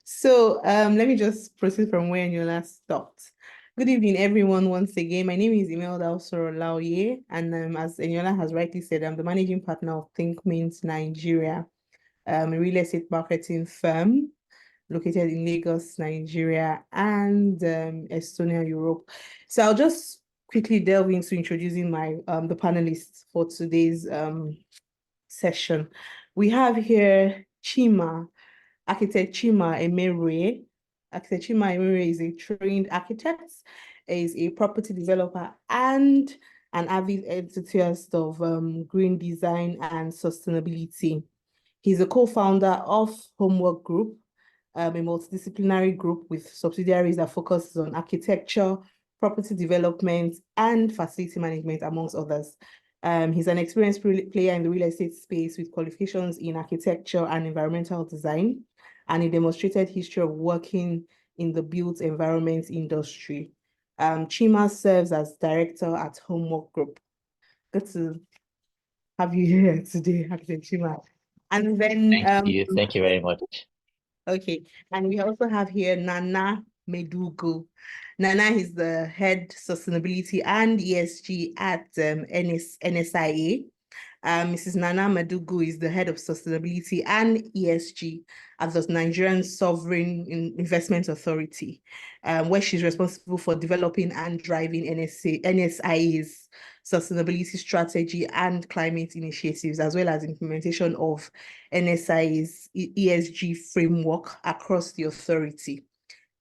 So let me just proceed from where Eniola stopped. Good evening, everyone, once again. My name is Imelda Olaoye, and as Eniola has rightly said, I'm the managing partner of Thinkmint Nigeria, a real estate marketing firm located in Lagos, Nigeria, and Estonia, Europe. So I'll just quickly delve into introducing my the panelists for today's session. We have here Chima, architect Chima Emerueh. Architect Chima Emerueh is a trained architect, is a property developer, and an avid enthusiast of green design and sustainability. He's a co-founder of Homework Group, a multidisciplinary group with subsidiaries that focuses on architecture, property development, and facility management, amongst others. He's an experienced player in the real estate space with qualifications in architecture and environmental design, and a demonstrated history of working in the built environment industry. Chima serves as director at Homework Group. Good to have you here today, Architect Chima. And then, Thank you very much. okay, and we also have here Nana Maidugu. Nana is the head sustainability and ESG at NSIA. Mrs. Nana Maidugu is the head of sustainability and ESG at the Nigerian Sovereign Investment Authority, where she's responsible for developing and driving NSIA's sustainability strategy and climate initiatives, as well as implementation of NSIA's ESG framework across the authority,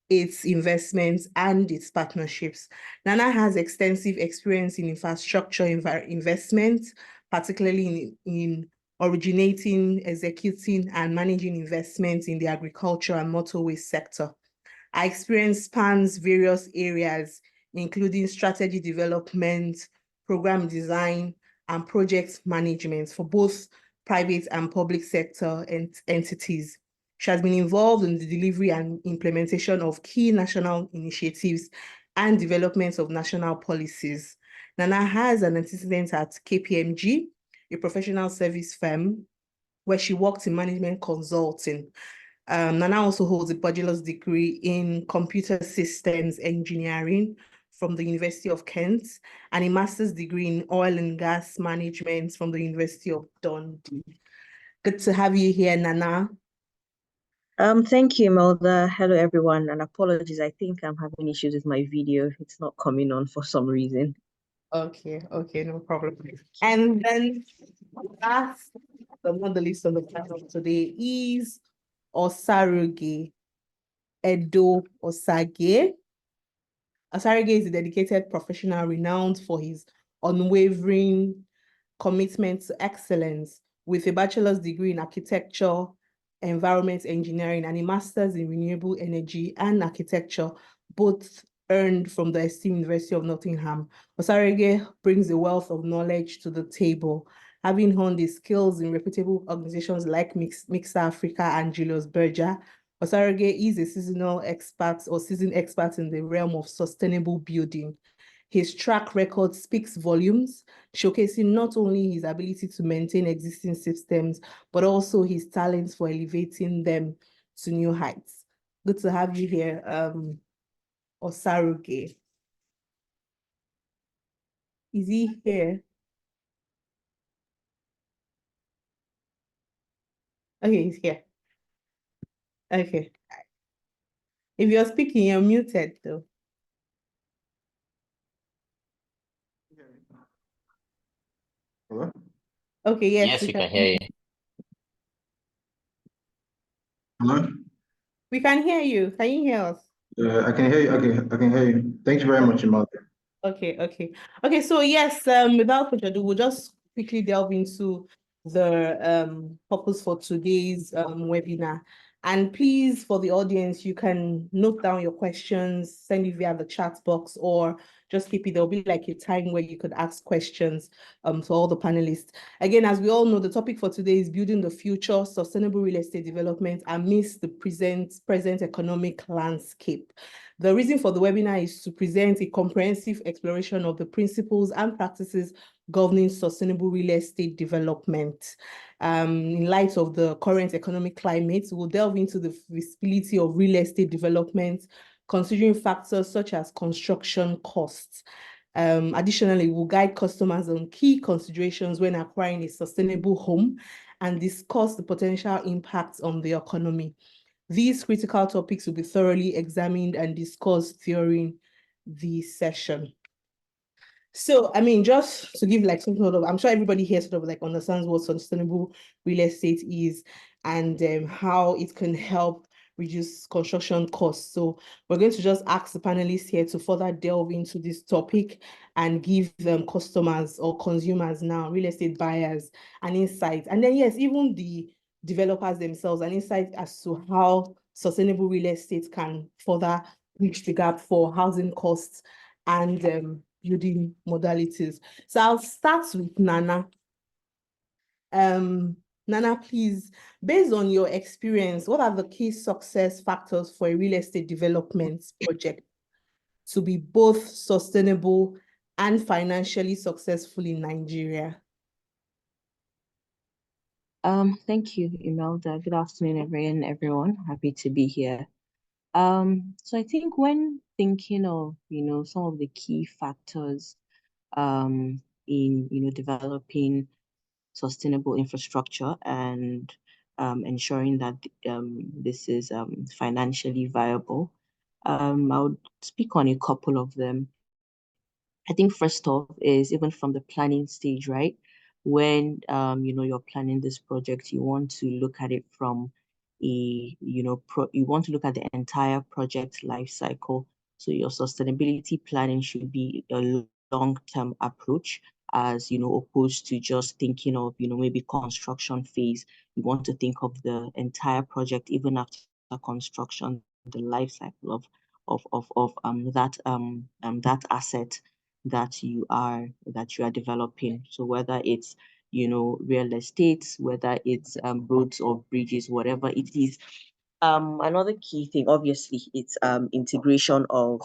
its investments, and its partnerships. Nana has extensive experience in infrastructure investment, particularly in originating, executing, and managing investments in the agriculture and motorway sector. Our experience spans various areas, including strategy development, program design, and project management for both private and public sector entities. She has been involved in the delivery and implementation of key national initiatives and development of national policies. Nana has an antecedent at KPMG, a professional service firm, where she worked in management consulting. Nana also holds a bachelor's degree in computer systems engineering from the University of Kent and a master's degree in oil and gas management from the University of Dundee. Good to have you here, Nana. Thank you, Imelda. Hello, everyone, and apologies. I think I'm having issues with my video. It's not coming on for some reason. Okay, no problem. And then last but not the least on the panel today is Osarogie, Edo Osagie. Osarogie is a dedicated professional renowned for his unwavering commitment to excellence, with a bachelor's degree in architecture, environment engineering, and a master's in renewable energy and architecture, both earned from the esteemed University of Nottingham. Osarogie brings a wealth of knowledge to the table, having honed his skills in reputable organizations like Mixta Africa and Julius Berger. Osarogie is a seasoned expert in the realm of sustainable building. His track record speaks volumes, showcasing not only his ability to maintain existing systems, but also his talents for elevating them to new heights. Good to have you here, Osarogie. Is he here? Okay, he's here. Okay. If you're speaking, you're muted though. Hello? Okay, Yes, we can hear you. Hello? We can hear you. Can you hear us? I can hear you. I can hear you. Thank you very much, Imelda. Okay. So yes, without further ado, we'll just quickly delve into the purpose for today's webinar. And please, for the audience, you can note down your questions, send it via the chat box, or just keep it. There'll be like a time where you could ask questions to all the panelists. Again, as we all know, the topic for today is building the future, sustainable real estate development amidst the present economic landscape. The reason for the webinar is to present a comprehensive exploration of the principles and practices governing sustainable real estate development. In light of the current economic climate, we'll delve into the feasibility of real estate development, considering factors such as construction costs. Additionally, we'll guide customers on key considerations when acquiring a sustainable home and discuss the potential impacts on the economy. These critical topics will be thoroughly examined and discussed during the session. So, I mean, just to give like some sort of, I'm sure everybody here sort of like understands what sustainable real estate is and how it can help reduce construction costs. So we're going to just ask the panelists here to further delve into this topic and give them customers or consumers now, real estate buyers, an insight. And then, yes, even the developers themselves, an insight as to how sustainable real estate can further bridge the gap for housing costs and building modalities. So I'll start with Nana. Nana, please, based on your experience, what are the key success factors for a real estate development project to be both sustainable and financially successful in Nigeria? Thank you, Imelda. Good afternoon, everyone. Happy to be here. So I think when thinking of, some of the key factors in, developing sustainable infrastructure and ensuring that this is financially viable, I would speak on a couple of them. I think first off is even from the planning stage, right? When you're planning this project, you want to look at it from you want to look at the entire project life cycle. So your sustainability planning should be a long-term approach, as opposed to just thinking of maybe construction phase. You want to think of the entire project even after construction, the life cycle of that asset that you are developing. So whether it's real estate, whether it's roads or bridges, whatever it is. Another key thing, obviously, it's integration of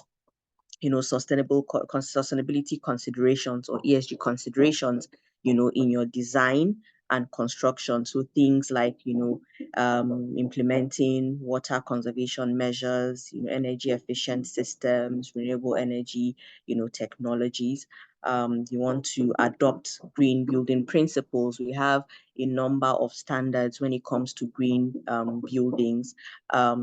sustainability considerations or ESG considerations, in your design and construction. So things like, implementing water conservation measures, energy efficient systems, renewable energy, technologies. You want to adopt green building principles. We have a number of standards when it comes to green buildings.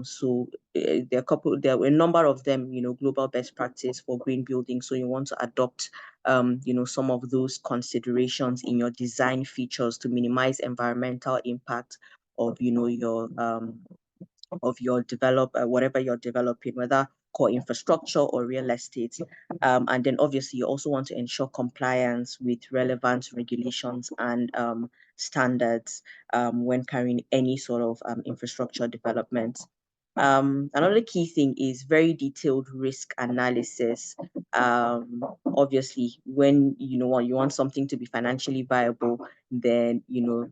So there are a number of them, global best practice for green building. So you want to adopt, some of those considerations in your design features to minimize environmental impact of, whatever you're developing, whether core infrastructure or real estate. And then obviously you also want to ensure compliance with relevant regulations and standards when carrying any sort of infrastructure development. Another key thing is very detailed risk analysis. Obviously, when you want something to be financially viable, then your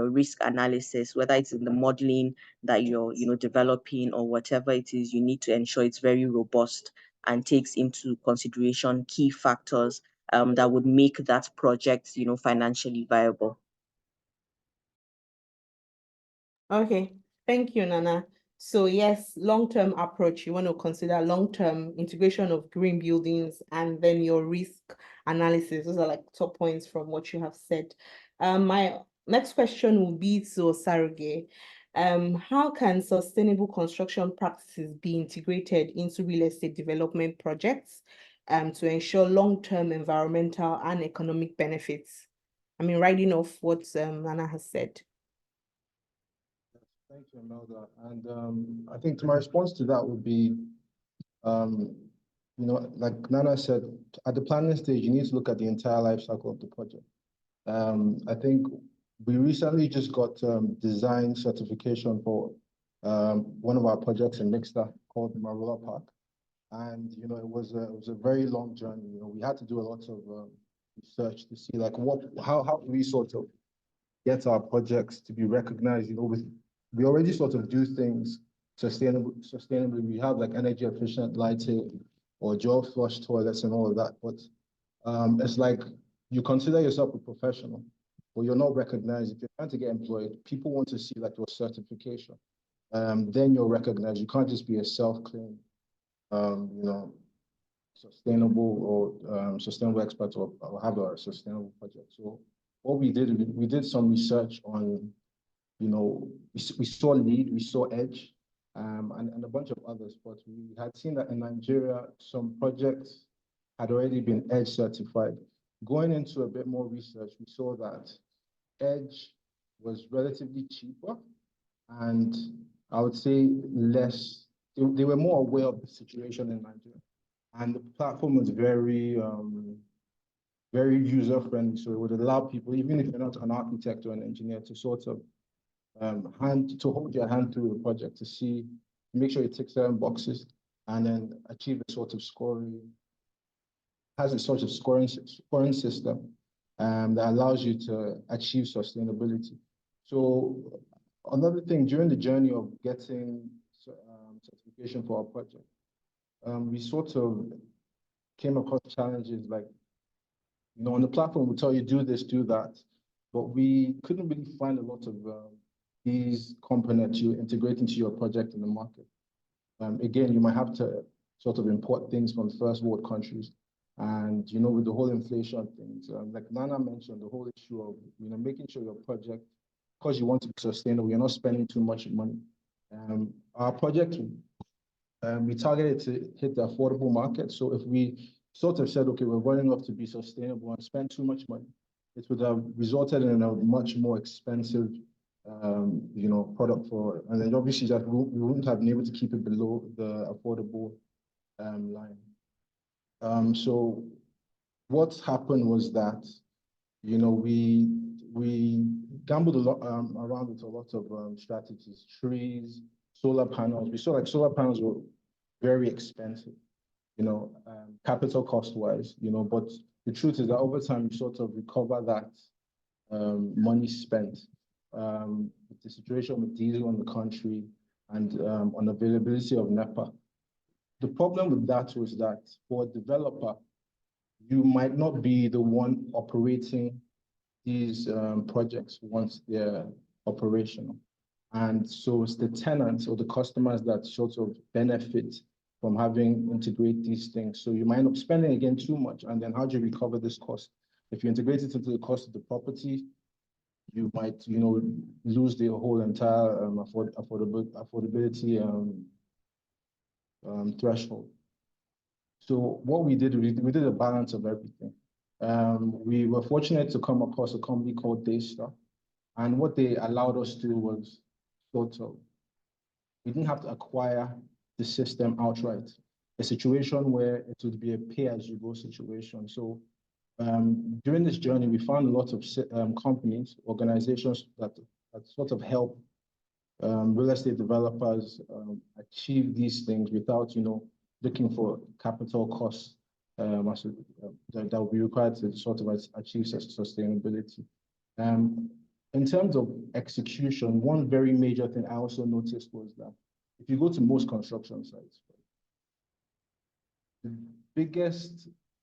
risk analysis, whether it's in the modeling that you're developing or whatever it is, you need to ensure it's very robust and takes into consideration key factors that would make that project financially viable. Okay, thank you, Nana. So yes, long-term approach, you want to consider long-term integration of green buildings and then your risk analysis. Those are like top points from what you have said. My next question will be to Osarogie. How can sustainable construction practices be integrated into real estate development projects to ensure long-term environmental and economic benefits? I mean, riding off what Nana has said. Thank you, Imelda. And I think my response to that would be, like Nana said, at the planning stage, you need to look at the entire life cycle of the project. I think we recently just got design certification for one of our projects in Mixta called Emerueh Park. And, it was a very long journey. We had to do a lot of research to see like how we sort of get our projects to be recognized. We already sort of do things sustainably. We have like energy efficient lighting or dual flush toilets and all of that. But it's like you consider yourself a professional but you're not recognized. If you're trying to get employed, people want to see like your certification. Then you're recognized. You can't just be a self-claim, sustainable or sustainable expert or have a sustainable project. So what we did some research on, we saw LEED, we saw EDGE, and a bunch of others, but we had seen that in Nigeria, some projects had already been EDGE certified. Going into a bit more research, we saw that EDGE was relatively cheaper, and I would say less, they were more aware of the situation in Nigeria. And the platform was very, very user-friendly. So it would allow people, even if you're not an architect or an engineer, to sort of hold your hand through the project to see, make sure it ticks certain boxes, and then achieve a sort of scoring, has a sort of scoring system that allows you to achieve sustainability. So another thing, during the journey of getting certification for our project, we sort of came across challenges like, on the platform, we tell you do this, do that, but we couldn't really find a lot of these components you integrate into your project in the market. Again, you might have to sort of import things from first world countries. And, with the whole inflation things, like Nana mentioned, the whole issue of, making sure your project, because you want to be sustainable, you're not spending too much money. Our project, we targeted to hit the affordable market. So if we sort of said, okay, we're running up to be sustainable and spend too much money, it would have resulted in a much more expensive, product for, and then obviously that we wouldn't have been able to keep it below the affordable line. So what's happened was that, we gambled a lot around with a lot of strategies, trees, solar panels. We saw like solar panels were very expensive, capital cost wise, but the truth is that over time you sort of recover that money spent. With the situation with diesel in the country and unavailability of NEPA. The problem with that was that for a developer, you might not be the one operating these projects once they're operational. And so it's the tenants or the customers that sort of benefit from having integrate these things. So you might end up spending again too much. And then how do you recover this cost? If you integrate it into the cost of the property, you might, lose the whole entire affordability threshold. So what we did, we did a balance of everything. We were fortunate to come across a company called Daystar, and what they allowed us to do was sort of, we didn't have to acquire the system outright. A situation where it would be a pay-as-you-go situation. So during this journey, we found a lot of companies, organizations that sort of help real estate developers achieve these things without, looking for capital costs that will be required to sort of achieve sustainability. In terms of execution, one very major thing I also noticed was that if you go to most construction sites,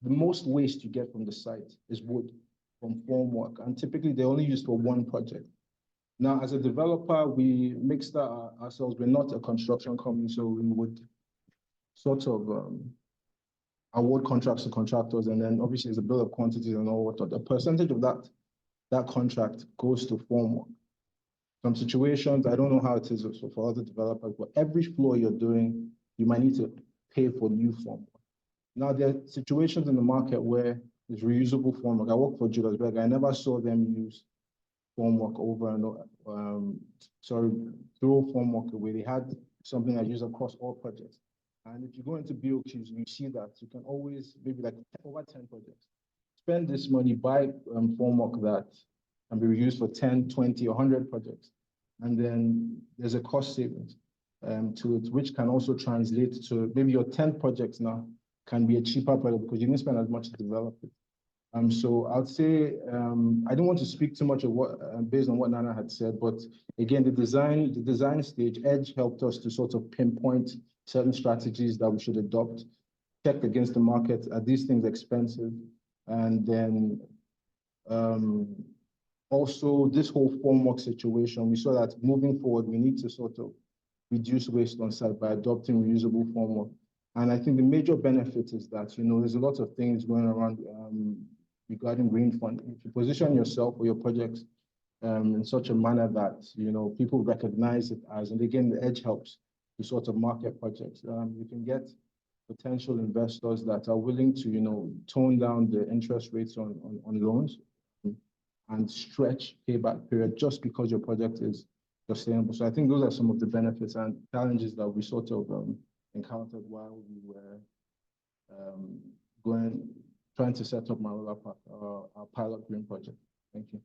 the most waste you get from the site is wood from formwork, and typically they're only used for one project. Now, as a developer, we Mixta ourselves, we're not a construction company, so we would sort of award contracts to contractors, and then obviously there's a bill of quantities and all what. A percentage of that contract goes to formwork. Some situations, I don't know how it is for other developers, but every floor you're doing, you might need to pay for new formwork. Now, there are situations in the market where it's reusable formwork. I work for Juliusberg. I never saw them use formwork over and throw formwork away. They had something I use across all projects. And if you go into BOQs, you see that you can always, maybe like over 10 projects, spend this money, buy formwork that can be reused for 10, 20, or 100 projects. And then there's a cost savings to it, which can also translate to maybe your 10 projects now can be a cheaper product because you didn't spend as much to develop it. So I'd say, I don't want to speak too much of what, based on what Nana had said, but again, the design stage, EDGE helped us to sort of pinpoint certain strategies that we should adopt, check against the market, are these things expensive? And then also this whole formwork situation, we saw that moving forward, we need to sort of reduce waste on site by adopting reusable formwork. And I think the major benefit is that, there's a lot of things going around regarding green funding. If you position yourself or your projects in such a manner that, people recognize it as, and again, the edge helps to sort of market projects. You can get potential investors that are willing to, tone down the interest rates on loans and stretch payback period just because your project is sustainable. So I think those are some of the benefits and challenges that we sort of encountered while we were trying to set up our pilot green project. Thank you.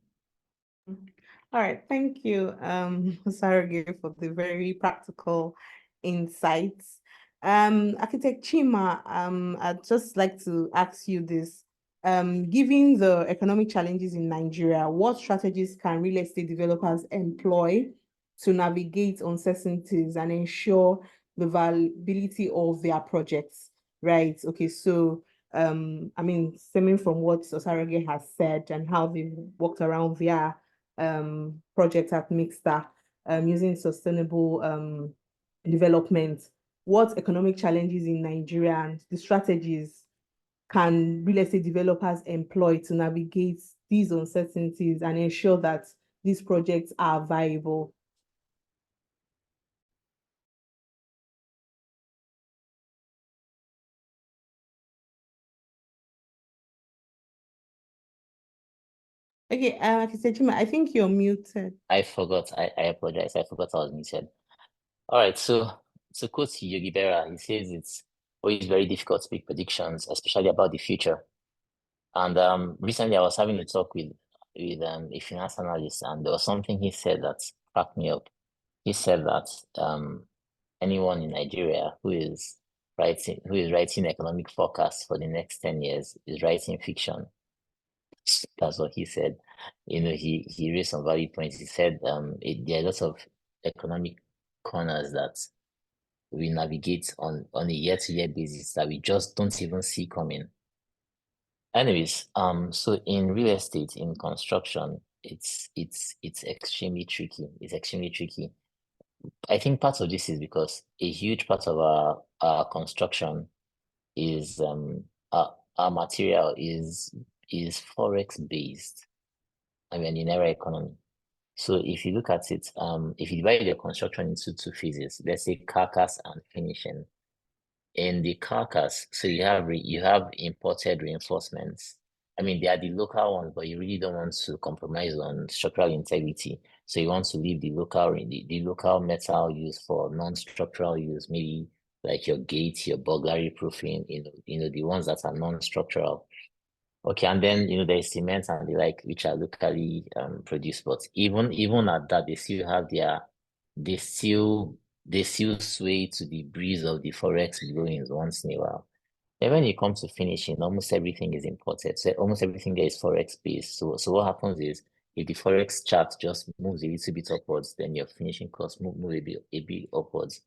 All right, thank you, Osarogie, for the very practical insights. Architect Chima, I'd just like to ask you this. Given the economic challenges in Nigeria, what strategies can real estate developers employ to navigate uncertainties and ensure the viability of their projects, right? Okay, so stemming from what Osarogie has said and how they've worked around their project at Mixta, using sustainable development, what economic challenges in Nigeria and the strategies can real estate developers employ to navigate these uncertainties and ensure that these projects are viable? Okay, Chima, I think you're muted. I forgot. I apologize. I forgot I was muted. All right. So to quote Yogi Berra, he says it's always very difficult to make predictions, especially about the future. And recently I was having a talk with a finance analyst, and there was something he said that cracked me up. He said that anyone in Nigeria who is writing economic forecasts for the next 10 years is writing fiction. That's what he said. He raised some valid points. He said there are lots of economic corners that we navigate on a year-to-year basis that we just don't even see coming. Anyways, so in real estate, in construction, it's extremely tricky. It's extremely tricky. I think part of this is because a huge part of our construction is our material is forex based. I mean, in our economy. So if you look at it, if you divide the construction into two phases, let's say carcass and finishing. In the carcass, so you have imported reinforcements. I mean, they are the local ones, but you really don't want to compromise on structural integrity. So you want to leave the local metal used for non-structural use, maybe like your gates, your burglary proofing, the ones that are non-structural. Okay, and then there's cement and the like, which are locally produced, but even at that, they still sway to the breeze of the forex blowings once in a while. Then when it comes to finishing, almost everything is imported. So almost everything there is forex based. So what happens is if the forex chart just moves a little bit upwards, then your finishing costs move a bit upwards.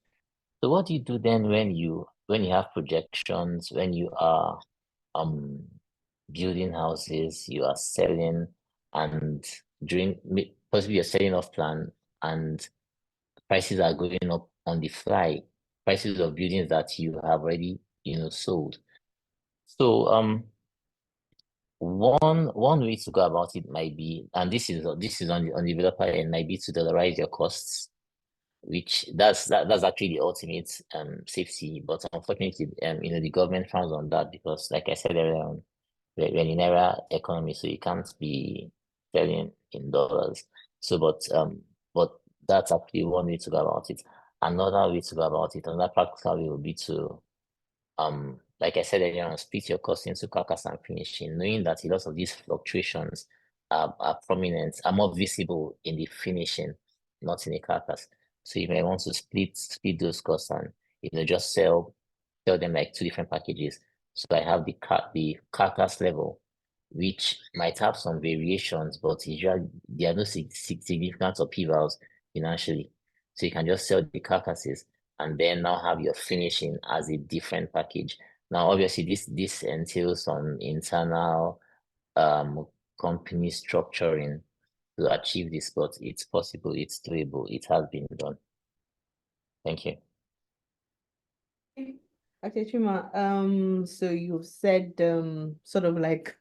So what do you do then when you have projections, when you are building houses, you are selling, and possibly you're selling off plan and prices are going up on the fly, prices of buildings that you have already, sold. So one way to go about it might be, and this is on the developer end, might be to dollarize your costs, which that's actually the ultimate safety. But unfortunately, the government frowns on that because, like I said earlier, we're in era economy, so you can't be selling in dollars. So, but that's actually one way to go about it. Another way to go about it, another practical way would be to, like I said earlier, split your cost into carcass and finishing, knowing that a lot of these fluctuations are prominent, are more visible in the finishing, not in the carcass. So you may want to split those costs and just sell them like two different packages. So I have the carcass level, which might have some variations, but usually there are no significant upheavals financially. So you can just sell the carcasses and then now have your finishing as a different package. Now, obviously, this entails some internal company structuring to achieve this, but it's possible, it's doable, it has been done. Thank you. Okay, Chima, so you've said sort of like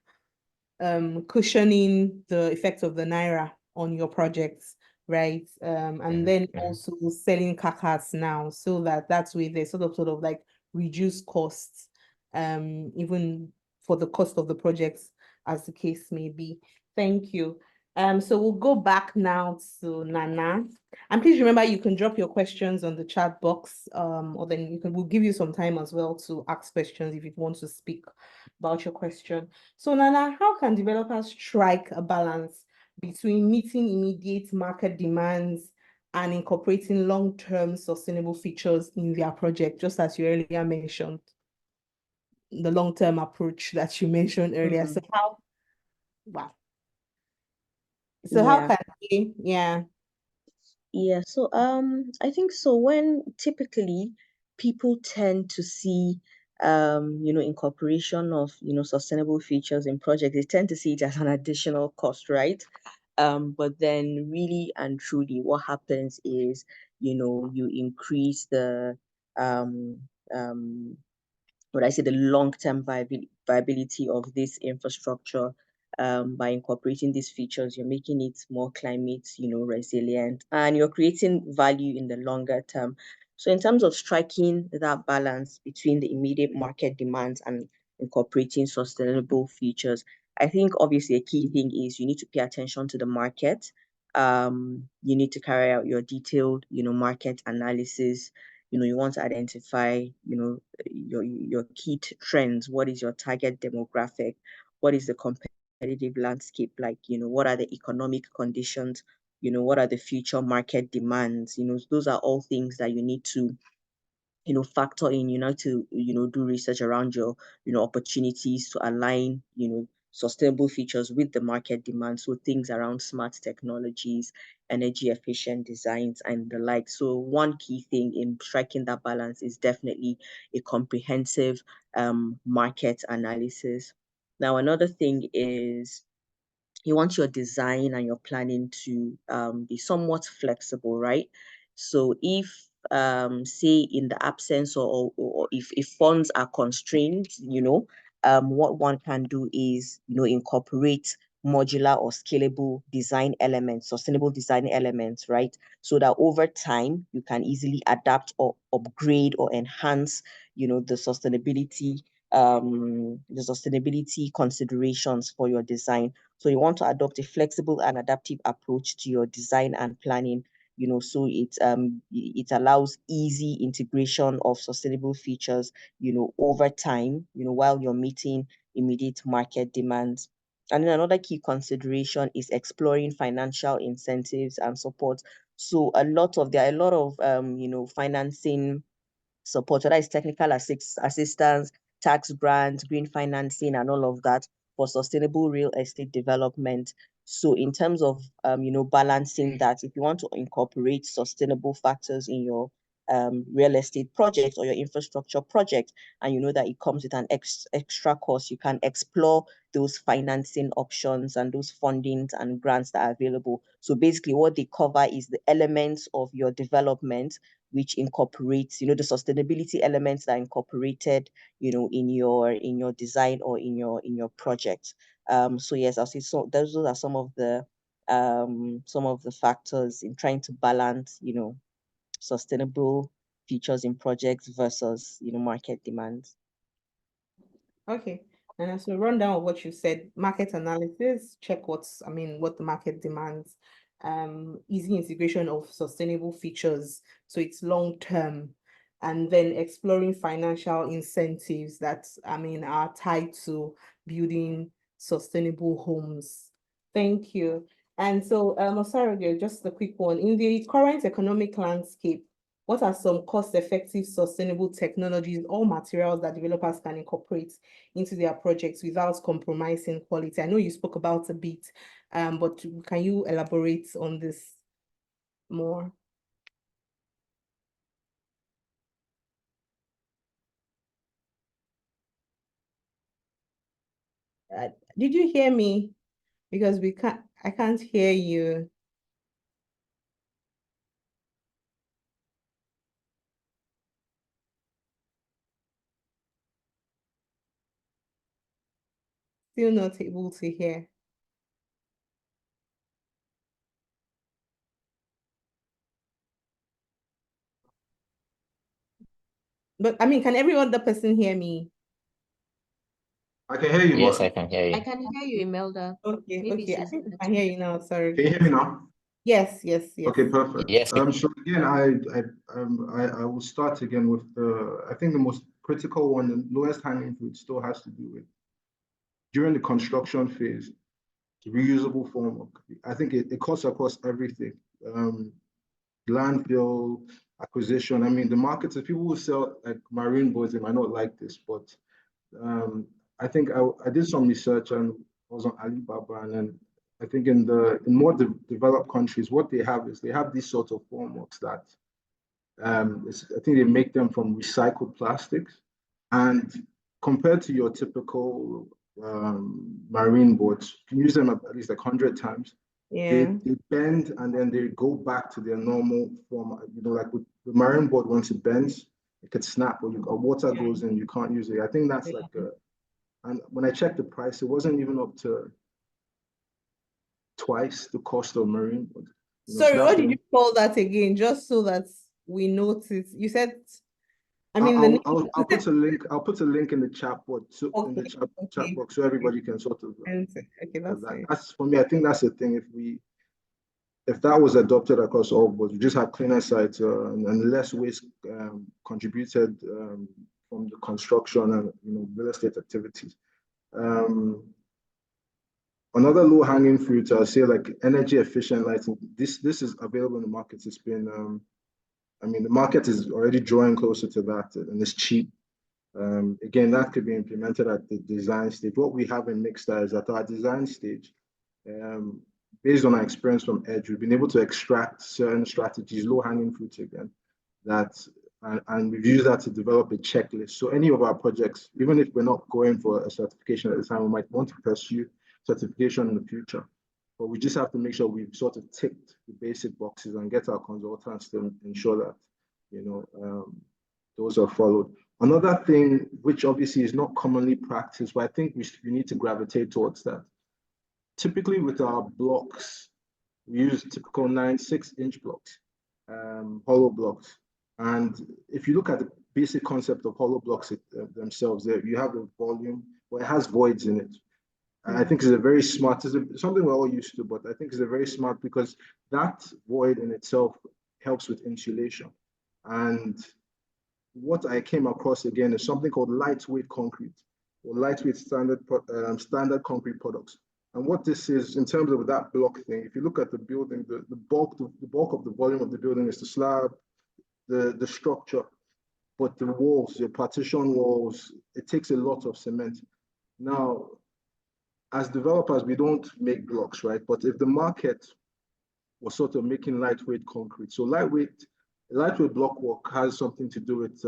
cushioning the effect of the naira on your projects, right? And then also selling kakas now, so that's where they sort of like reduce costs, even for the cost of the projects, as the case may be. Thank you. So we'll go back now to Nana. And please remember, you can drop your questions on the chat box, or then we'll give you some time as well to ask questions if you want to speak about your question. So Nana, how can developers strike a balance between meeting immediate market demands and incorporating long-term sustainable features in their project, just as you earlier mentioned, the long-term approach that you mentioned earlier. So wow. So how can they, Yeah, so I think so when typically people tend to see incorporation of sustainable features in projects, they tend to see it as an additional cost, right? But then really and truly what happens is, you increase the what I say, the long-term viability of this infrastructure by incorporating these features. You're making it more climate, resilient, and you're creating value in the longer term. So in terms of striking that balance between the immediate market demands and incorporating sustainable features, I think obviously a key thing is you need to pay attention to the market. You need to carry out your detailed, market analysis. You want to identify, your key trends. What is your target demographic? What is the competitive landscape like? What are the economic conditions? What are the future market demands? Those are all things that you need to factor in. You know, to do research around your opportunities to align sustainable features with the market demand. So things around smart technologies, energy efficient designs, and the like. So one key thing in striking that balance is definitely a comprehensive market analysis. Now, another thing is you want your design and your planning to be somewhat flexible, right? So if say in the absence or if funds are constrained, what one can do is incorporate modular or scalable design elements, sustainable design elements, right? So that over time you can easily adapt or upgrade or enhance the sustainability considerations for your design. So you want to adopt a flexible and adaptive approach to your design and planning, so it allows easy integration of sustainable features, over time, while you're meeting immediate market demands. And then another key consideration is exploring financial incentives and support. So there are a lot of financing support, whether it's technical assistance, tax grants, green financing, and all of that for sustainable real estate development. So in terms of balancing that, if you want to incorporate sustainable factors in your real estate project or your infrastructure project, and you know that it comes with an extra cost, you can explore those financing options and those fundings and grants that are available. So basically what they cover is the elements of your development which incorporates, the sustainability elements that are incorporated, in your design or in your project. So yes, I'll say so. Those are some of the factors in trying to balance, sustainable features in projects versus, market demands. Okay. And so rundown of what you said, market analysis, check what the market demands, easy integration of sustainable features, so it's long term, and then exploring financial incentives that are tied to building sustainable homes. Thank you. And so, Osarogie, just a quick one. In the current economic landscape, what are some cost-effective sustainable technologies or materials that developers can incorporate into their projects without compromising quality? I know you spoke about a bit, but can you elaborate on this more? Did you hear me? Because I can't hear you. Still not able to hear. But I mean, can every other person hear me? I can hear you, Yes, but I can hear I you. can hear you, Imelda. Okay, Maybe okay. I she's think I not. can hear you now. Sorry. can you hear me now? Yes, yes, yes. Okay, perfect. Yes, So again, I will start again with I think the most critical one, the lowest hanging fruit still has to do with during the construction phase, reusable formwork. I think it cuts across everything. Landfill, acquisition. I mean, the markets, if people who sell like marine boards, they might not like this, but I think I did some research and I was on Alibaba, and then I think in more developed countries, what they have is they have these sorts of formworks that I think they make them from recycled plastics, and compared to your typical marine boards, you can use them at least like 100 times. Yeah. They bend and then they go back to their normal form. You know, like with the marine board, once it bends, it could snap, or water goes in, you can't use it. I think that's like and when I checked the price, it wasn't even up to twice the cost of marine board. You know, so Sorry, that's what did you call that again? Just so that we notice. You said, I mean, the name. I'll put a link. I'll put a link in the chat box, so in the Okay, chat okay, box, so everybody can sort of okay, that's that. fine. That's for me. I think that's the thing. If that was adopted across all boards, we just have cleaner sites and less waste contributed from the construction and real estate activities. Another low hanging fruit, I'll say, like energy efficient lighting. This is available in the markets. It's been, I mean, the market is already drawing closer to that, and it's cheap. Again, that could be implemented at the design stage. What we have in Mixta is at our design stage, based on our experience from Edge, we've been able to extract certain strategies, low-hanging fruits again, and we've used that to develop a checklist. So any of our projects, even if we're not going for a certification at the time, we might want to pursue certification in the future. But we just have to make sure we've sort of ticked the basic boxes and get our consultants to ensure that, those are followed. Another thing, which obviously is not commonly practiced, but I think we need to gravitate towards that. Typically with our blocks, we use typical 6-inch blocks, hollow blocks. And if you look at the basic concept of hollow blocks themselves, you have the volume, but it has voids in it. I think it's a very smart, something we're all used to, but I think it's a very smart because that void in itself helps with insulation. And what I came across again is something called lightweight concrete or lightweight standard concrete products. And what this is in terms of that block thing, if you look at the building, the bulk of the volume of the building is the slab, the structure, but the walls, the partition walls, it takes a lot of cement. Now, as developers, we don't make blocks, right? But if the market was sort of making lightweight concrete, so lightweight block work has something to do with,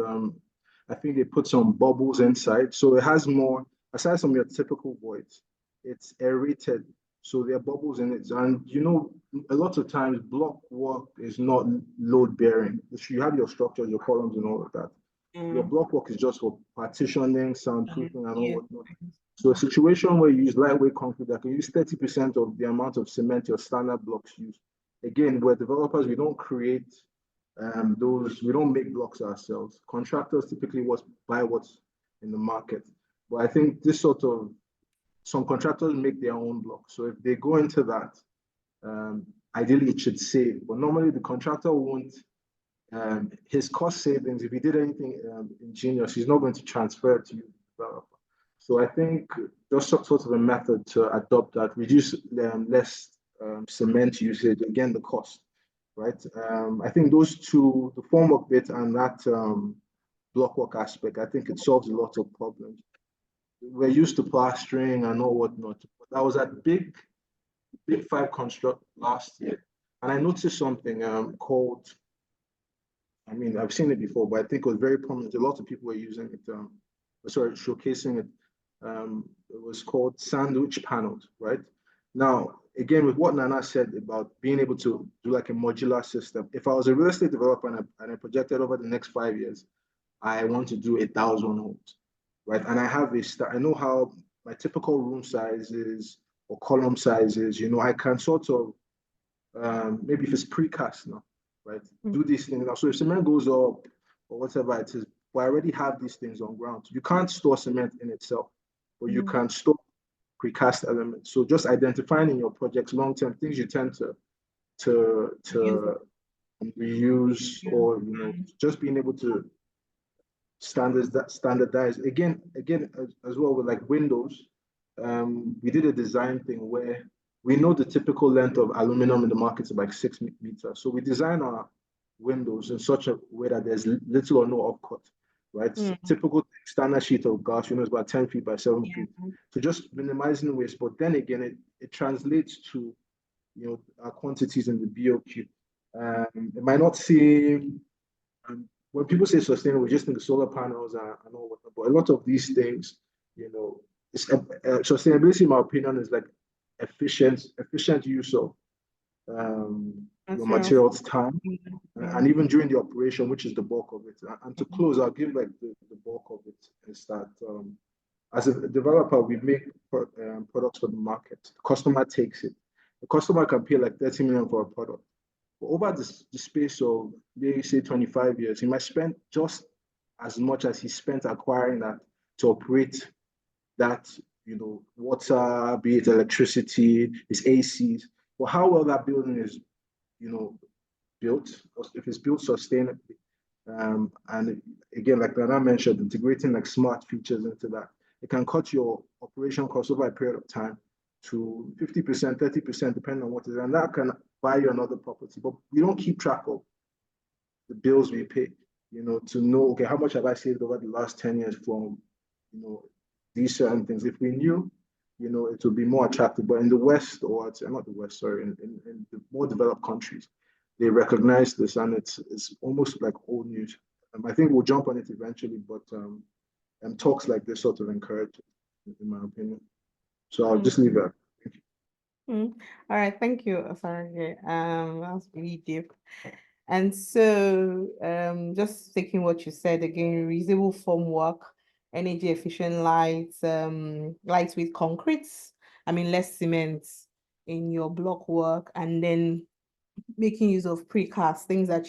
I think they put some bubbles inside. So it has more, aside from your typical voids, it's aerated. So there are bubbles in it. And a lot of times block work is not load bearing. You have your structures, your columns and all of that. Your block work is just for partitioning, soundproofing and all whatnot. So a situation where you use lightweight concrete that can use 30% of the amount of cement your standard blocks use. Again, we're developers, we don't create we don't make blocks ourselves. Contractors typically buy what's in the market. But I think some contractors make their own blocks. So if they go into that, ideally it should save. But normally the contractor won't, his cost savings, if he did anything ingenious, he's not going to transfer it to you, developer. So I think just sort of a method to adopt that, reduce less cement usage, again, the cost, right? I think those two, the formwork bit and that block work aspect, I think it solves a lot of problems. We're used to plastering and all whatnot. But I was at Big 5 Construct last year, and I noticed something called, I mean, I've seen it before, but I think it was very prominent. A lot of people were using it, showcasing it. It was called sandwich panels, right? Now, again, with what Nana said about being able to do like a modular system, if I was a real estate developer and I projected over the next 5 years, I want to do 1,000 homes, right? And I have I know how my typical room size is or column size is, I can sort of, maybe if it's precast now, right? Do these things now. So if cement goes up or whatever it is, but I already have these things on ground. You can't store cement in itself, but you can store precast elements. So just identifying in your projects long-term things you tend to reuse, or just being able to standardize again as well with like windows. We did a design thing where we know the typical length of aluminum in the market is like 6 meters. So we design our windows in such a way that there's little or no upcut, right? Typical standard sheet of glass, is about 10 feet by 7 feet. So just minimizing waste, but then again, it translates to, our quantities in the BOQ. It might not seem, when people say sustainable, we just think of solar panels and all that, but a lot of these things, sustainability, in my opinion, is like efficient use of your materials, time, and even during the operation, which is the bulk of it. And to close, I'll give like the bulk of it is that as a developer, we make products for the market. The customer takes it. The customer can pay like 30 million for a product. But over the space of, say, 25 years, he might spend just as much as he spent acquiring that to operate that, water, be it electricity, its ACs, but how well that building is, built, if it's built sustainably. And again, like Nana mentioned, integrating like smart features into that, it can cut your operation cost over a period of time to 50%, 30%, depending on what it is. And that can buy you another property. But we don't keep track of the bills we pay, to know, okay, how much have I saved over the last 10 years from, these certain things. If we knew, it would be more attractive. But in the West, or not the West, sorry, in the more developed countries, they recognize this, and it's almost like old news. I think we'll jump on it eventually, but talks like this sort of encourage it, in my opinion. So I'll just leave that. All right, thank you, Osarogie. That's really deep. And so, just taking what you said again, reusable formwork, energy efficient lights, lightweight concretes. I mean, less cement in your block work, and then making use of precast, things that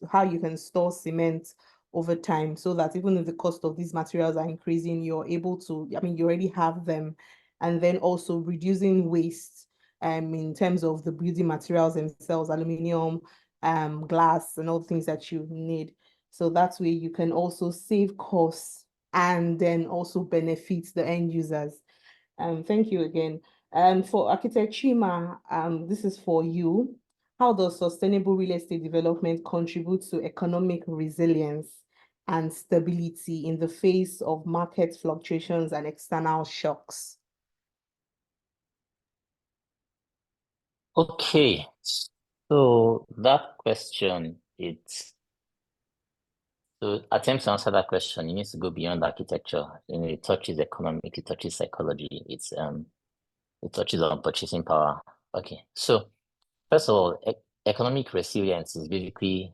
how you can store cement over time, so that even if the cost of these materials are increasing, you're able to, you already have them. And then also reducing waste in terms of the building materials themselves, aluminum, glass, and all the things that you need. So that way you can also save costs and then also benefit the end users. Thank you again. And for architect Chima, this is for you. How does sustainable real estate development contribute to economic resilience and stability in the face of market fluctuations and external shocks? Okay, so that question, to attempt to answer that question, you need to go beyond architecture. It touches economic, it touches psychology, it touches on purchasing power. Okay, so first of all, economic resilience is basically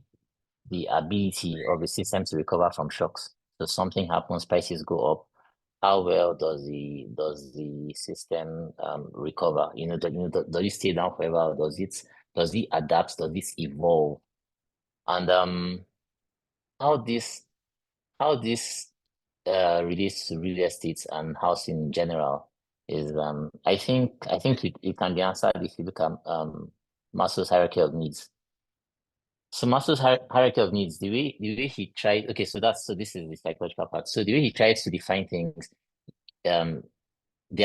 the ability of the system to recover from shocks. So something happens, prices go up. How well does the system recover? Does it stay down forever? Does it adapt? Does it evolve? And how this relates to real estate and housing in general is I think it can be answered if you look at Maslow's hierarchy of needs. So Maslow's hierarchy of needs, the way he tried, okay, so this is the psychological part. So the way he tries to define things, there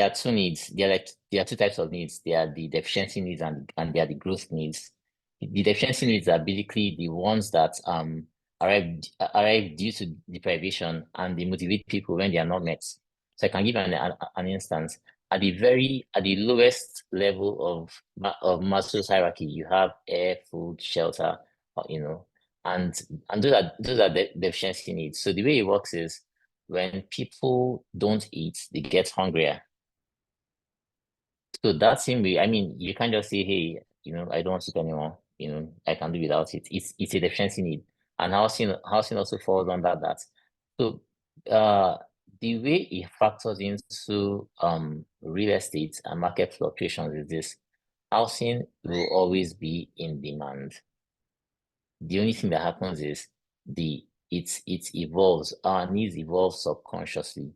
are two needs. There are two types of needs. There are the deficiency needs and there are the growth needs. The deficiency needs are basically the ones that arrive due to deprivation, and they motivate people when they are not met. So I can give an instance. At the lowest level of Maslow's hierarchy, you have air, food, shelter, and those are the deficiency needs. So the way it works is when people don't eat, they get hungrier. So that same way, I mean, you can't just say, hey, I don't want soup anymore. I can do without it. It's a deficiency need. And housing also falls under that. So the way it factors into real estate and market fluctuations is this: housing will always be in demand. The only thing that happens is it evolves. Our needs evolve subconsciously.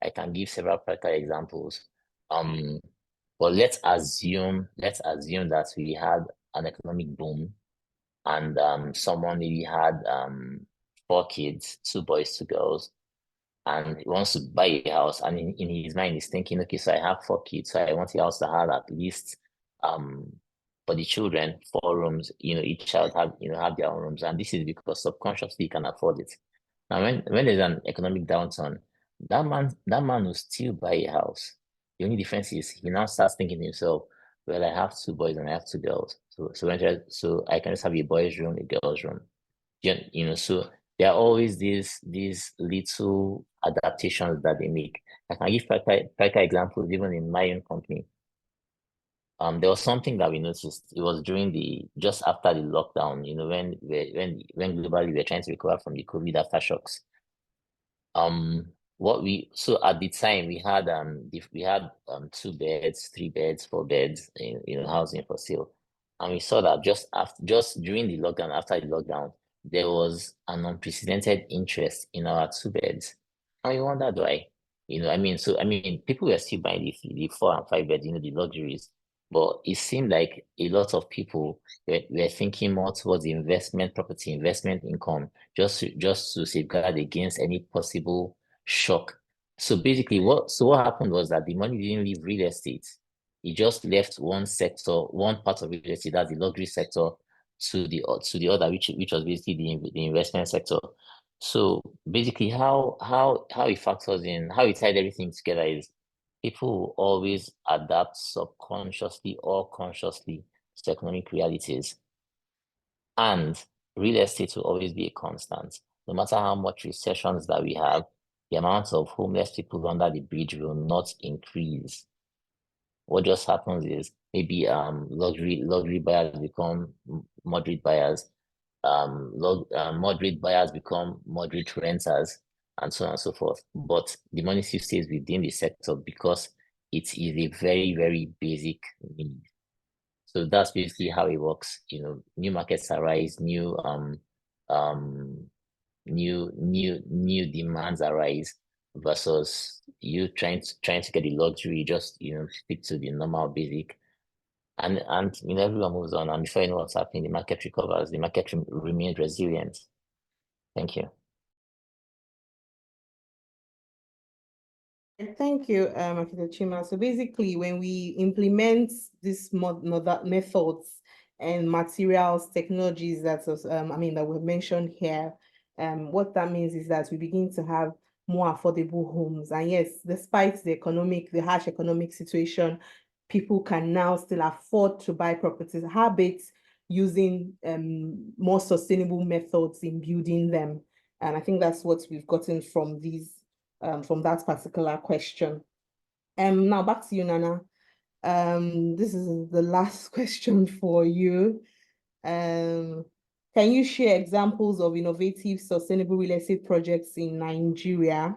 I can give several practical examples. But let's assume that we had an economic boom and someone maybe had 4 kids, 2 boys, 2 girls, and he wants to buy a house, and in his mind he's thinking, okay, so I have 4 kids, so I want a house that has at least um for the children 4 rooms, each child have their own rooms, and this is because subconsciously he can afford it. Now when there's an economic downturn, that man will still buy a house. The only difference is he now starts thinking to himself, well, I have 2 boys and I have 2 girls, so I can just have a boys room, a girls room. So there are always these little adaptations that they make. I can give practical examples even in my own company. There was something that we noticed. It was just after the lockdown, when globally we're trying to recover from the COVID aftershocks. So at the time we had 2 beds, 3 beds, 4 beds, housing for sale. And we saw that just during the lockdown, after the lockdown, there was an unprecedented interest in our 2 beds. And we wondered why. People were still buying the 4 and 5 beds, the luxuries. But it seemed like a lot of people were thinking more towards property investment income, just to safeguard against any possible shock. So basically, what happened was that the money didn't leave real estate. It just left one sector, one part of real estate, that's the luxury sector, to the other, which was basically the investment sector. So basically, how it factors in, how we tied everything together is people will always adapt subconsciously or consciously to economic realities. And real estate will always be a constant. No matter how much recessions that we have, the amount of homeless people under the bridge will not increase. What just happens is maybe luxury buyers become moderate buyers, moderate buyers become moderate renters, and so on and so forth. But the money still stays within the sector because it is a very, very basic need. So that's basically how it works. New markets arise, new demands arise versus you trying to get the luxury, just stick to the normal basic. And everyone moves on, and before you know what's happening, the market recovers, the market remains resilient. Thank you. Thank you, Chima. So basically, when we implement these methods and materials, technologies that were mentioned here, what that means is that we begin to have more affordable homes. And yes, despite the harsh economic situation, people can now still afford to buy properties, habits using more sustainable methods in building them. And I think that's what we've gotten from from that particular question. Now back to you, Nana. This is the last question for you. Can you share examples of innovative sustainable real estate projects in Nigeria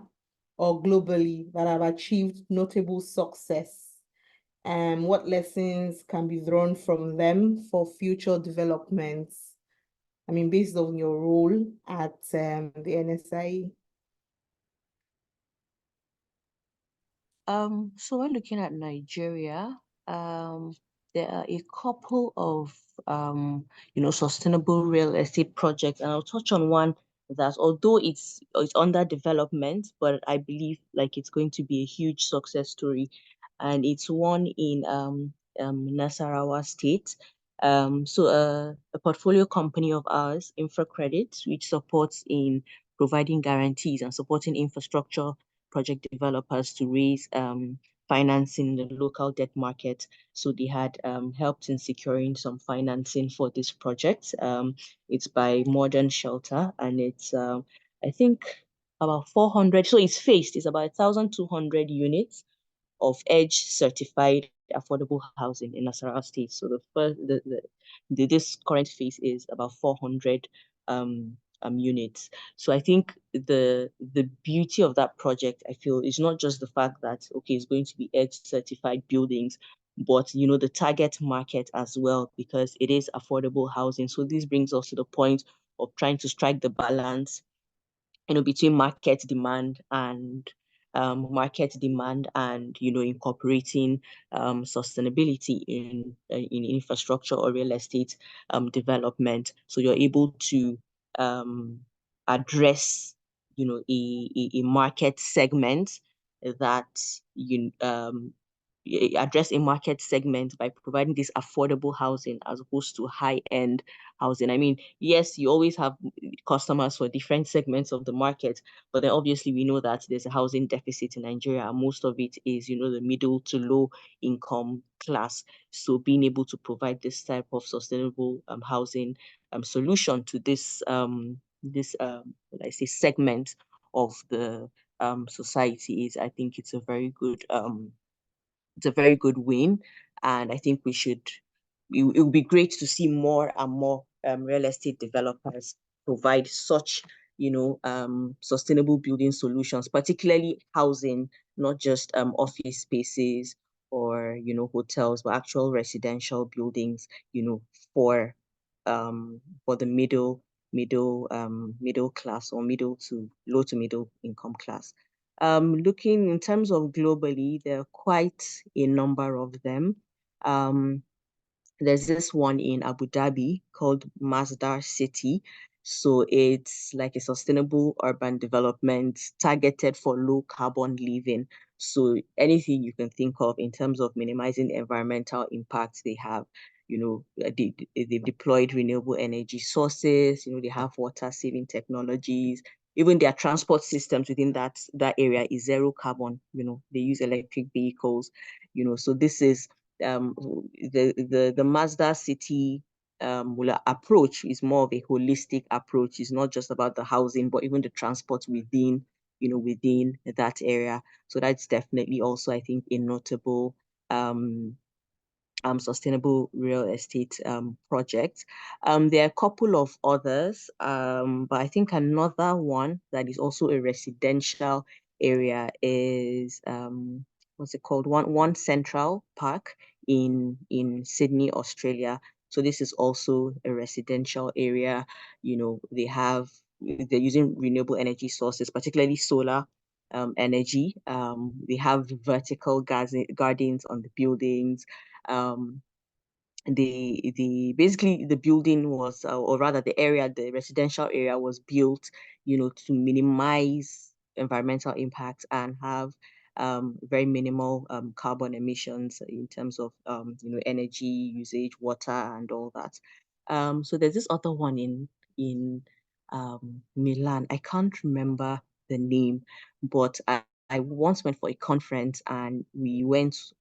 or globally that have achieved notable success? And what lessons can be drawn from them for future developments? Based on your role at the NSIA. So when looking at Nigeria, there are a couple of sustainable real estate projects, and I'll touch on one that, although it's under development, but I believe like it's going to be a huge success story, and it's one in Nasarawa State. So a portfolio company of ours, InfraCredit, which supports in providing guarantees and supporting infrastructure project developers to raise financing in the local debt market. So they had helped in securing some financing for this project. It's by Modern Shelter, and it's I think about 400. So it's about 1,200 units of EDGE certified affordable housing in Nasarawa State. So the first, this current phase is about 400 units. So I think the beauty of that project, I feel, is not just the fact that, okay, it's going to be EDGE certified buildings, but, you know, the target market as well, because it is affordable housing. So this brings us to the point of trying to strike the balance, you know, between market demand and you know, incorporating sustainability in infrastructure or real estate development. So you're able to address, you know, a market segment that you address a market segment by providing this affordable housing as opposed to high-end housing. I mean, yes, you always have customers for different segments of the market, but then obviously we know that there's a housing deficit in Nigeria, and most of it is, you know, the middle to low income class. So being able to provide this type of sustainable housing solution to this what I say, segment of the society is, I think it's a very good win. And I think it would be great to see more and more real estate developers provide such, you know, sustainable building solutions, particularly housing, not just office spaces or, you know, hotels, but actual residential buildings, you know, for the middle class, or middle to low to middle income class. Looking in terms of globally, there are quite a number of them. There's this one in Abu Dhabi called Masdar City. So it's like a sustainable urban development targeted for low carbon living. So anything you can think of in terms of minimizing environmental impacts, they have, you know, they've deployed renewable energy sources, you know, they have water saving technologies. Even their transport systems within that area is zero carbon, you know, they use electric vehicles, you know. So this is the Mazda City approach is more of a holistic approach. It's not just about the housing, but even the transport within, you know, within that area. So that's definitely also, I think, a notable sustainable real estate project. There are a couple of others, but I think another one that is also a residential area is what's it called? One Central Park in Sydney, Australia. So this is also a residential area. You know, they're using renewable energy sources, particularly solar energy. They have vertical gardens on the buildings. Basically the building was, or rather the residential area was built, you know, to minimize environmental impacts and have very minimal carbon emissions in terms of you know, energy usage, water, and all that. So there's this other one in Milan. I can't remember the name, but I once went for a conference and we went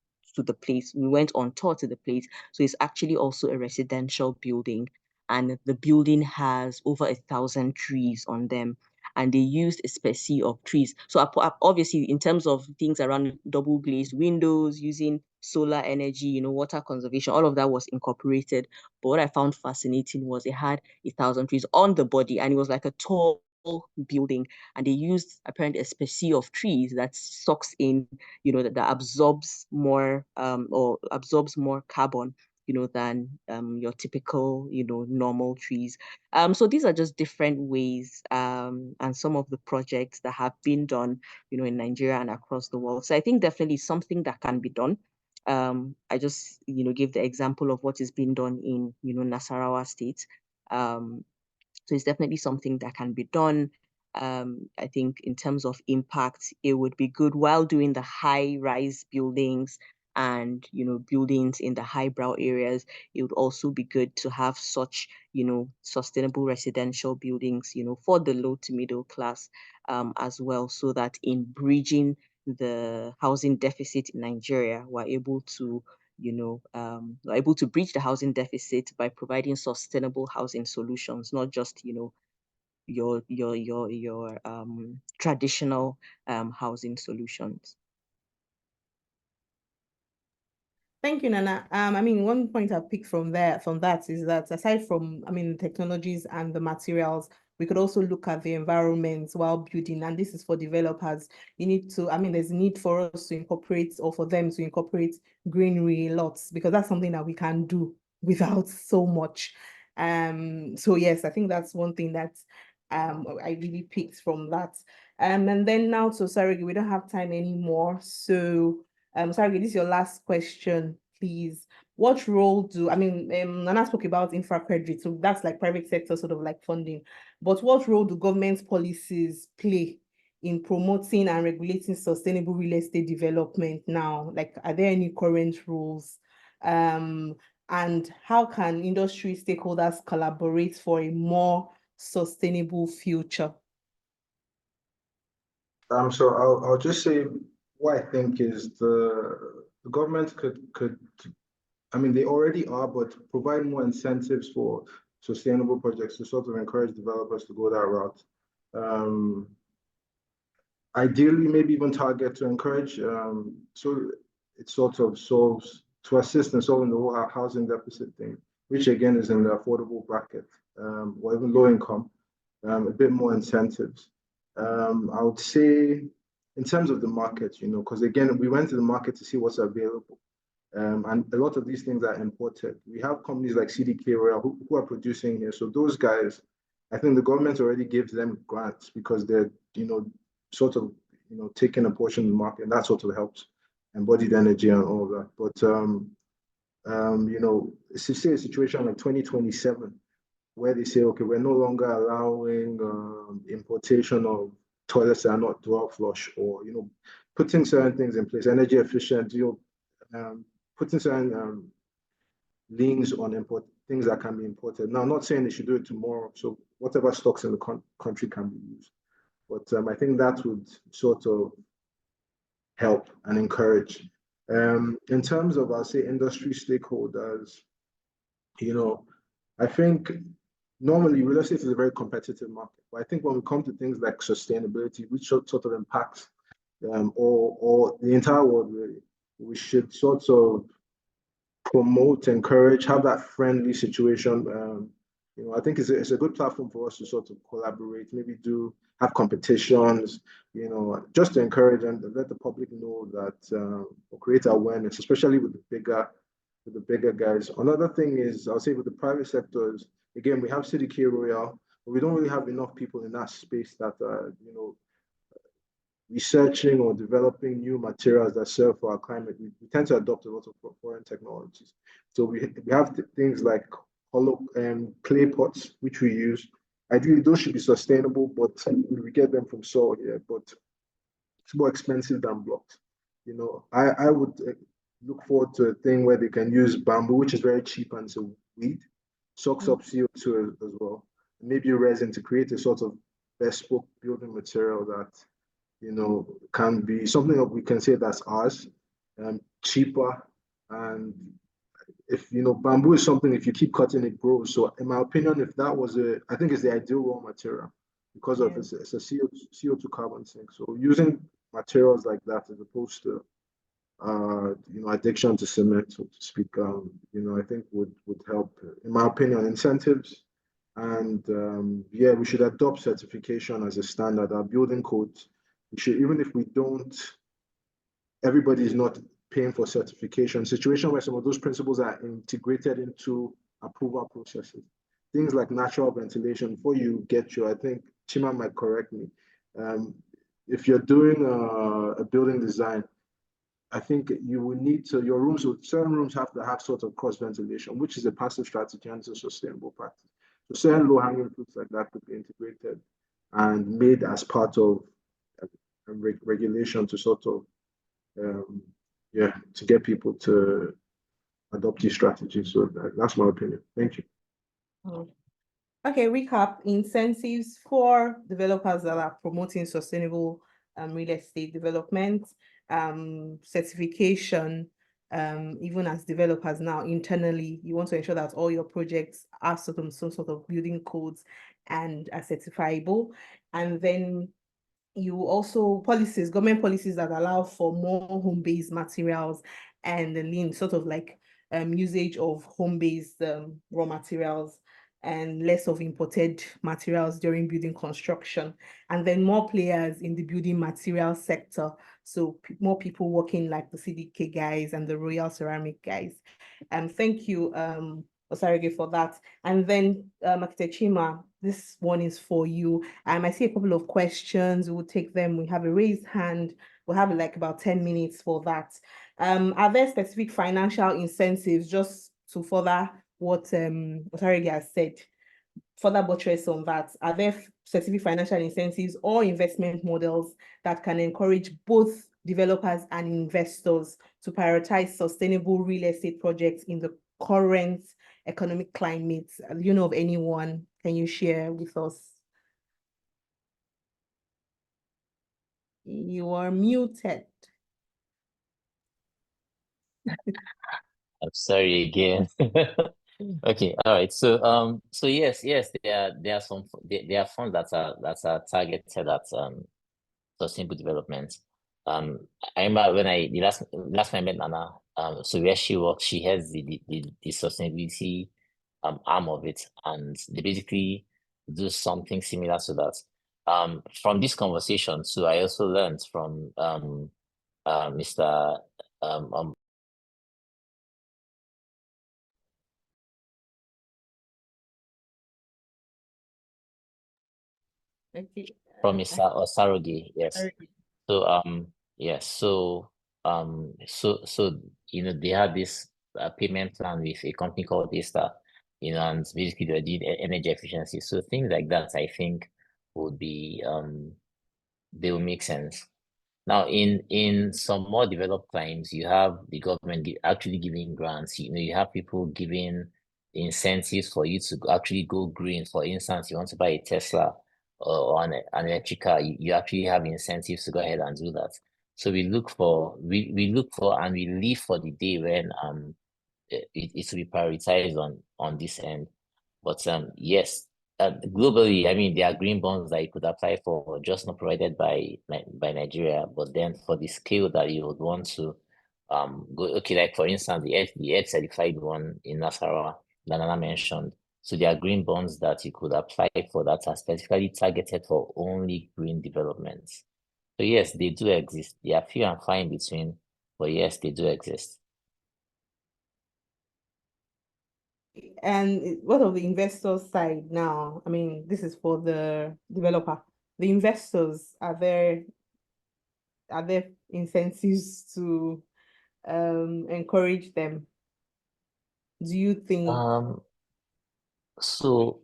on tour to the place. So it's actually also a residential building, and the building has over 1,000 trees on them. And they used a species of trees. So obviously, in terms of things around double glazed windows, using solar energy, you know, water conservation, all of that was incorporated. But what I found fascinating was it had 1,000 trees on the body, and it was like a tall building, and they used apparently a species of trees that sucks in, you know, that absorbs more carbon, you know, than your typical, you know, normal trees. So these are just different ways and some of the projects that have been done, you know, in Nigeria and across the world. So I think definitely something that can be done. I just, you know, give the example of what is being done in, you know, Nasarawa State. So it's definitely something that can be done. I think in terms of impact, it would be good while doing the high-rise buildings and, you know, buildings in the highbrow areas. It would also be good to have such, you know, sustainable residential buildings, you know, for the low to middle class as well, so that in bridging the housing deficit in Nigeria, we're able to, you know, are able to bridge the housing deficit by providing sustainable housing solutions, not just, you know, your traditional housing solutions. Thank you, Nana. I mean, one point I've picked from that is that aside from, I mean, technologies and the materials, we could also look at the environment while building. And this is for developers. You need to, I mean, there's a need for us to incorporate or for them to incorporate greenery lots because that's something that we can do without so much. So yes, I think that's one thing that I really picked from that. And then now to Osarogie, we don't have time anymore. So sorry, this is your last question, please. What role do, I mean, Nana spoke about infra credit, so that's like private sector sort of like funding. But what role do government policies play in promoting and regulating sustainable real estate development now? Like, are there any current rules? And how can industry stakeholders collaborate for a more sustainable future? So I'll just say what I think is the government could I mean they already are, but provide more incentives for sustainable projects to sort of encourage developers to go that route. Ideally, maybe even target to encourage so it sort of solves to assist in solving the whole housing deficit thing, which again is in the affordable bracket, or even low income, a bit more incentives. I would say in terms of the market, because again, we went to the market to see what's available. And a lot of these things are imported. We have companies like CDK Royal who are producing here. So those guys, I think the government already gives them grants because they're, sort of, taking a portion of the market, and that sort of helps embodied energy and all of that. But, say a situation like 2027, where they say, okay, we're no longer allowing importation of toilets that are not dual flush, or putting certain things in place, energy efficient, putting certain liens on import things that can be imported. Now, I'm not saying they should do it tomorrow, so whatever stocks in the country can be used. But I think that would sort of help and encourage. In terms of, I'll say, industry stakeholders, I think normally real estate is a very competitive market. But I think when we come to things like sustainability, which sort of impacts or the entire world really, we should sort of promote, encourage, have that friendly situation. I think it's a good platform for us to sort of collaborate, maybe have competitions, just to encourage and let the public know that or create awareness, especially with the bigger guys. Another thing is, I'll say with the private sectors, again, we have CDK Royal, but we don't really have enough people in that space that are, researching or developing new materials that serve for our climate. We tend to adopt a lot of foreign technologies. So we have things like hollow clay pots, which we use. Ideally, those should be sustainable, but we get them from soil here, but it's more expensive than blocks. I would look forward to a thing where they can use bamboo, which is very cheap and it's a weed, soaks up CO2 as well. Maybe resin to create a sort of bespoke building material that can be something that we can say that's ours, cheaper. And if, bamboo is something, if you keep cutting, it grows. So in my opinion, if that was I think it's the ideal raw material because of it's a CO2 carbon sink. So using materials like that as opposed to, addiction to cement, so to speak, I think would help, in my opinion, incentives. And we should adopt certification as a standard. Our building codes, we should, even if we don't, everybody is not paying for certification. Situation where some of those principles are integrated into approval processes. Things like natural ventilation, before you get I think Chima might correct me. If you're doing a building design, I think you will need to, certain rooms have to have sort of cross ventilation, which is a passive strategy and it's a sustainable practice. So certain low-hanging fruits like that could be integrated and made as part of regulation to sort of, to get people to adopt these strategies. So that's my opinion. Thank you. Okay, recap: incentives for developers that are promoting sustainable real estate development, certification, even as developers now internally, you want to ensure that all your projects are some sort of building codes and are certifiable. And then you also government policies that allow for more home-based materials and the lean, sort of like usage of home-based raw materials and less of imported materials during building construction, and then more players in the building material sector. So more people working like the CDK guys and the Royal Ceramic guys. Thank you, Osarogie, for that. And then Architect Chima, this one is for you. I see a couple of questions. We'll take them. We have a raised hand. We'll have like about 10 minutes for that. Are there specific financial incentives, just to further what Osarogie has said, further buttress on that? Are there specific financial incentives or investment models that can encourage both developers and investors to prioritize sustainable real estate projects in the current economic climate? You know of anyone? Can you share with us? You are muted. I'm sorry again. Okay, all right. So yes, there are some there are funds that are targeted at sustainable development. I remember when the last time I met Nana, so where she works, she has the sustainability arm of it, and they basically do something similar to that. From this conversation, so I also learned from Mr. Okay. From Mr. Osarogie, yes. Sorry. So yes, so they had this payment plan with a company called Vista, and basically they did energy efficiency. So things like that, I think, would be they will make sense. Now, in some more developed climes, you have the government actually giving grants. You have people giving incentives for you to actually go green. For instance, you want to buy a Tesla or an electric car, you actually have incentives to go ahead and do that. So we look for and we live for the day when it will be prioritized on this end. But yes, globally, I mean, there are green bonds that you could apply for, just not provided by Nigeria. But then for the scale that you would want to go, okay, like for instance, the EDGE certified one in Nasarawa that Nana mentioned. So there are green bonds that you could apply for that are specifically targeted for only green developments. So yes, they do exist. They are few and far in between, but yes, they do exist. And what of the investor side now? I mean, this is for the developer. The investors, are there incentives to encourage them? Do you think? So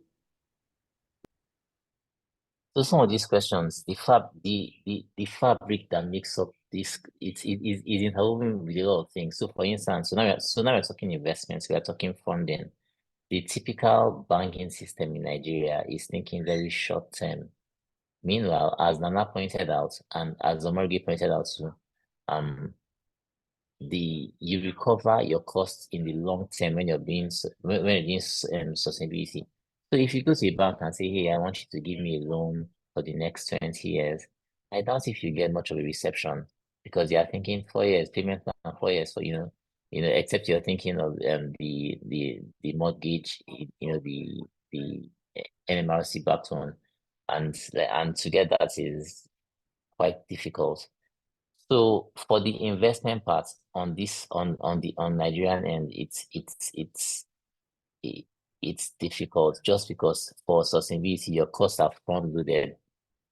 some of these questions, the fabric that makes up this, it is interwoven with a lot of things. So for instance, so now we're talking investments, we are talking funding. The typical banking system in Nigeria is thinking very short term. Meanwhile, as Nana pointed out, and as Osarogie pointed out too, you recover your costs in the long term when you're doing sustainability. So if you go to a bank and say, hey, I want you to give me a loan for the next 20 years, I doubt if you get much of a reception, because they are thinking 4 years, payment plan 4 years for, except you're thinking of the mortgage, the NMRC backed one, and to get that is quite difficult. So for the investment part on Nigerian end, it's difficult, just because for sustainability your costs are front loaded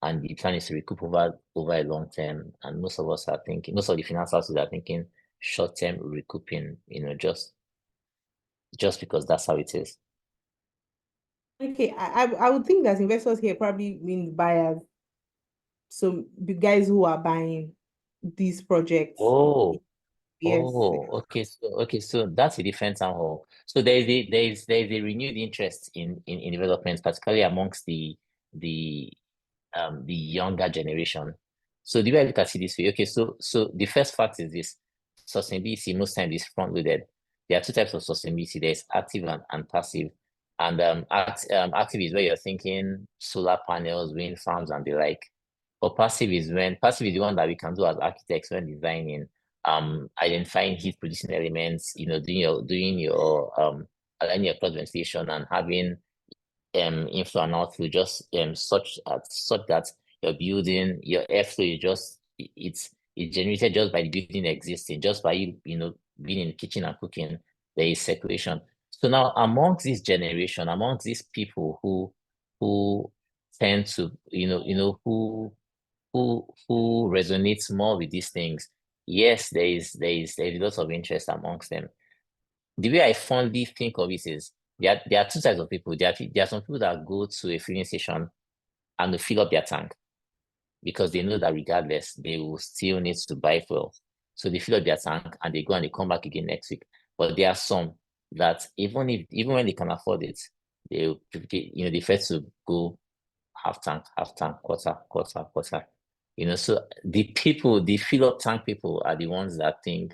and the plan is to recoup over a long term. And most of the finance houses are thinking short term recouping, just because that's how it is. Okay, I would think that investors here probably mean buyers. So the guys who are buying these projects. Oh, yes. okay. So that's a different angle. So there's a renewed interest in development, particularly amongst the younger generation. So the way I look at it this way, okay, so the first fact is this: sustainability most times is front loaded. There are two types of sustainability. There's active and passive. And active is where you're thinking solar panels, wind farms, and the like. But passive is the one that we can do as architects when designing. identifying heat producing elements, doing your aligning your cloud ventilation and having inflow and outflow just such that your building, your airflow is just it's generated just by the building existing, just by you being in the kitchen and cooking, there is circulation. So now amongst this generation, amongst these people who tend to, who resonates more with these things, yes, there is a lot of interest amongst them. The way I fondly think of it is there are two types of people. There are some people that go to a filling station and they fill up their tank because they know that regardless, they will still need to buy fuel. So they fill up their tank and they go and they come back again next week. But there are some that even when they can afford it, they prefer to go half tank, quarter. So the fill up tank people are the ones that think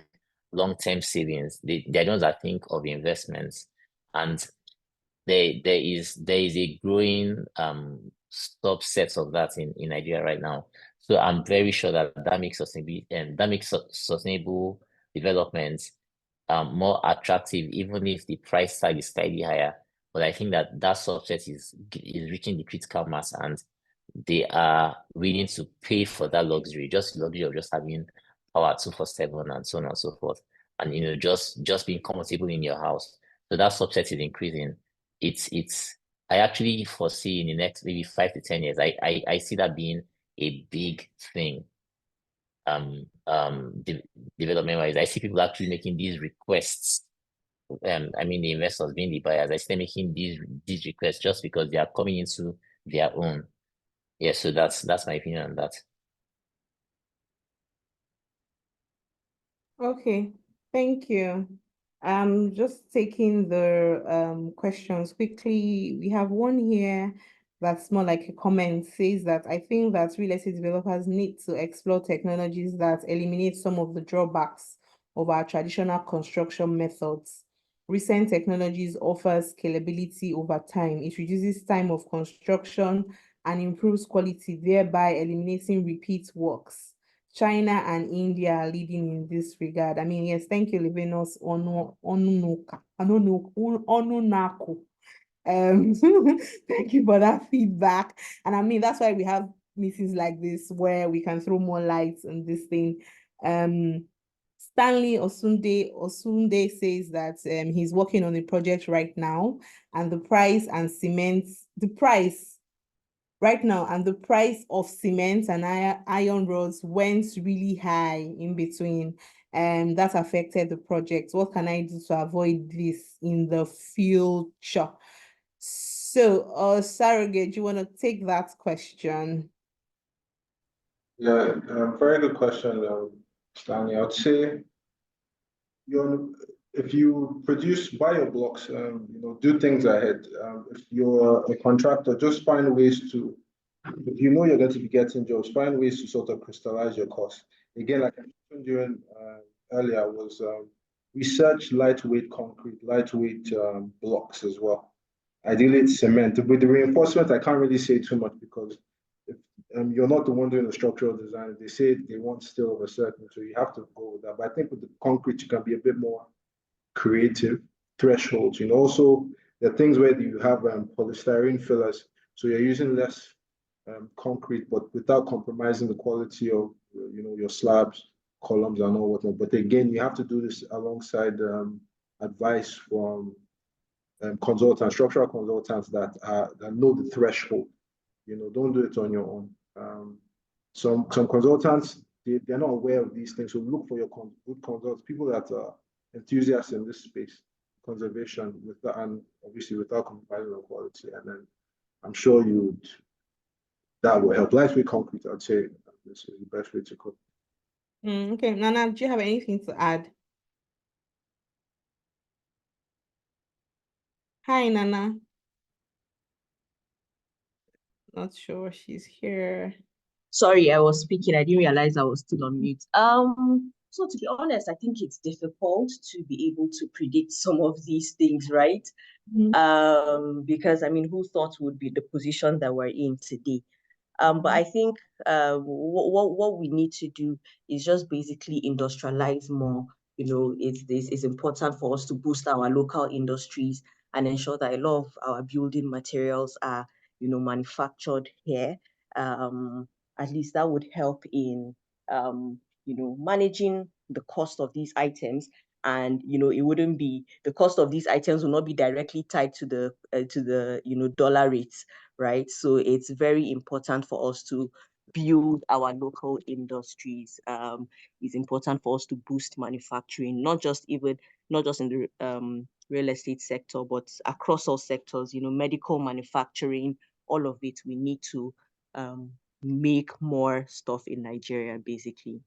long-term savings. They're the ones that think of investments, and there is a growing subset of that in Nigeria right now. So I'm very sure that makes sustainable development more attractive, even if the price tag is slightly higher. But I think that subset is reaching the critical mass, and they are willing to pay for that luxury, just luxury of just having power 24/7 and so on and so forth, and just being comfortable in your house. So that subset is increasing. I actually foresee in the next maybe 5 to 10 years, I see that being a big thing. Development wise, I see people actually making these requests. I mean, the investors being the buyers, I see them making these requests just because they are coming into their own. Yeah, so that's my opinion on that. Okay, thank you. Just taking the questions quickly. We have one here that's more like a comment, says that I think that real estate developers need to explore technologies that eliminate some of the drawbacks of our traditional construction methods. Recent technologies offer scalability over time. It reduces time of construction and improves quality, thereby eliminating repeat works. China and India are leading in this regard. I mean, yes, thank you, Livinus Onunaku. Thank you for that feedback. And I mean, that's why we have meetings like this where we can throw more light on this thing. Stanley Osunde says that he's working on a project right now, and the price of cement and iron rods went really high in between, and that affected the project. What can I do to avoid this in the future? So, Osarogie, do you want to take that question? Yeah, very good question, Stanley. I would say if you produce bio blocks, do things ahead. If you're a contractor, just find ways to, if you know you're going to be getting jobs, find ways to sort of crystallize your costs. Again, like I mentioned during earlier, was research lightweight concrete, lightweight blocks as well. Ideally, it's cement. With the reinforcement, I can't really say too much because if, you're not the one doing the structural design. They say they want steel of a certain, so you have to go with that. But I think with the concrete, you can be a bit more creative thresholds. Also, there are things where you have polystyrene fillers, so you're using less concrete, but without compromising the quality of your slabs, columns, and all whatnot. But again, you have to do this alongside advice from consultants, structural consultants that know the threshold. Don't do it on your own. Some consultants they're not aware of these things, so look for your good consultants, people that are enthusiasts in this space, conservation, and obviously without compromising on quality. And then I'm sure that will help. Lightweight concrete, I'd say this is the best way to cook. Okay, Nana, do you have anything to add? Hi, Nana. Not sure she's here. Sorry, I was speaking. I didn't realize I was still on mute. So to be honest, I think it's difficult to be able to predict some of these things, right? Mm-hmm. Because I mean, who thought would be the position that we're in today? But I think what we need to do is just basically industrialize more. It's important for us to boost our local industries and ensure that a lot of our building materials are, manufactured here. At least that would help in, managing the cost of these items. And it wouldn't be, the cost of these items will not be directly tied to the dollar rates, right? So it's very important for us to build our local industries. It's important for us to boost manufacturing, not just in the real estate sector, but across all sectors. Medical manufacturing, all of it. We need to make more stuff in Nigeria, basically.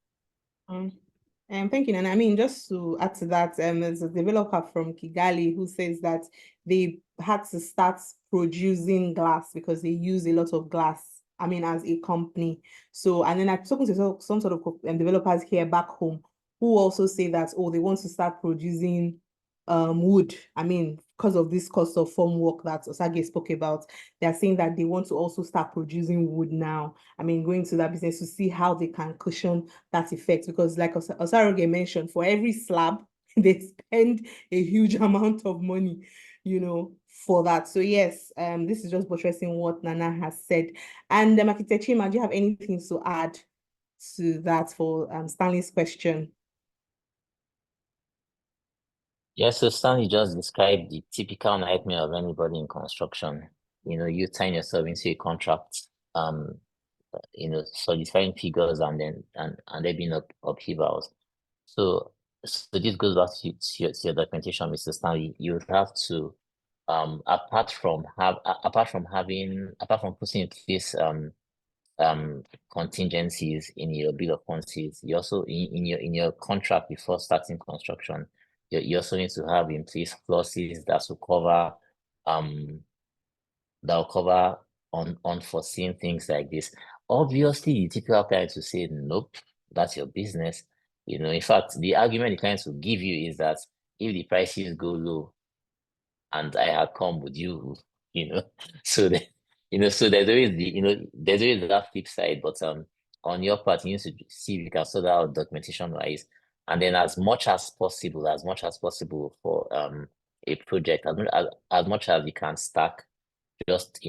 Thank you, and I mean, just to add to that, there's a developer from Kigali who says that they had to start producing glass because they use a lot of glass, I mean, as a company. So, and then I've spoken to some sort of developers here back home who also say that, oh, they want to start producing wood. I mean, because of this cost of farm work that Osagie spoke about, they're saying that they want to also start producing wood now. I mean, going to that business to see how they can cushion that effect, because like Osarogie mentioned, for every slab, they spend a huge amount of money, for that. So yes, this is just buttressing what Nana has said. And Architect Chima, do you have anything to add to that for Stanley's question? Yes, so Stanley just described the typical nightmare of anybody in construction. You tie yourself into a contract, solidifying figures and then there being upheavals. So this goes back to your documentation, Mr. Stanley. You have to, apart from putting in place contingencies in your bill of quantities, you also in your contract before starting construction, you also need to have in place clauses that will cover unforeseen things like this. Obviously, the typical client will say, nope, that's your business. In fact, the argument the clients will give you is that if the prices go low and I had come with you, so there's always that flip side, but on your part, you need to see if you can sort out documentation wise, and then as much as possible for a project, as much as you can stack, just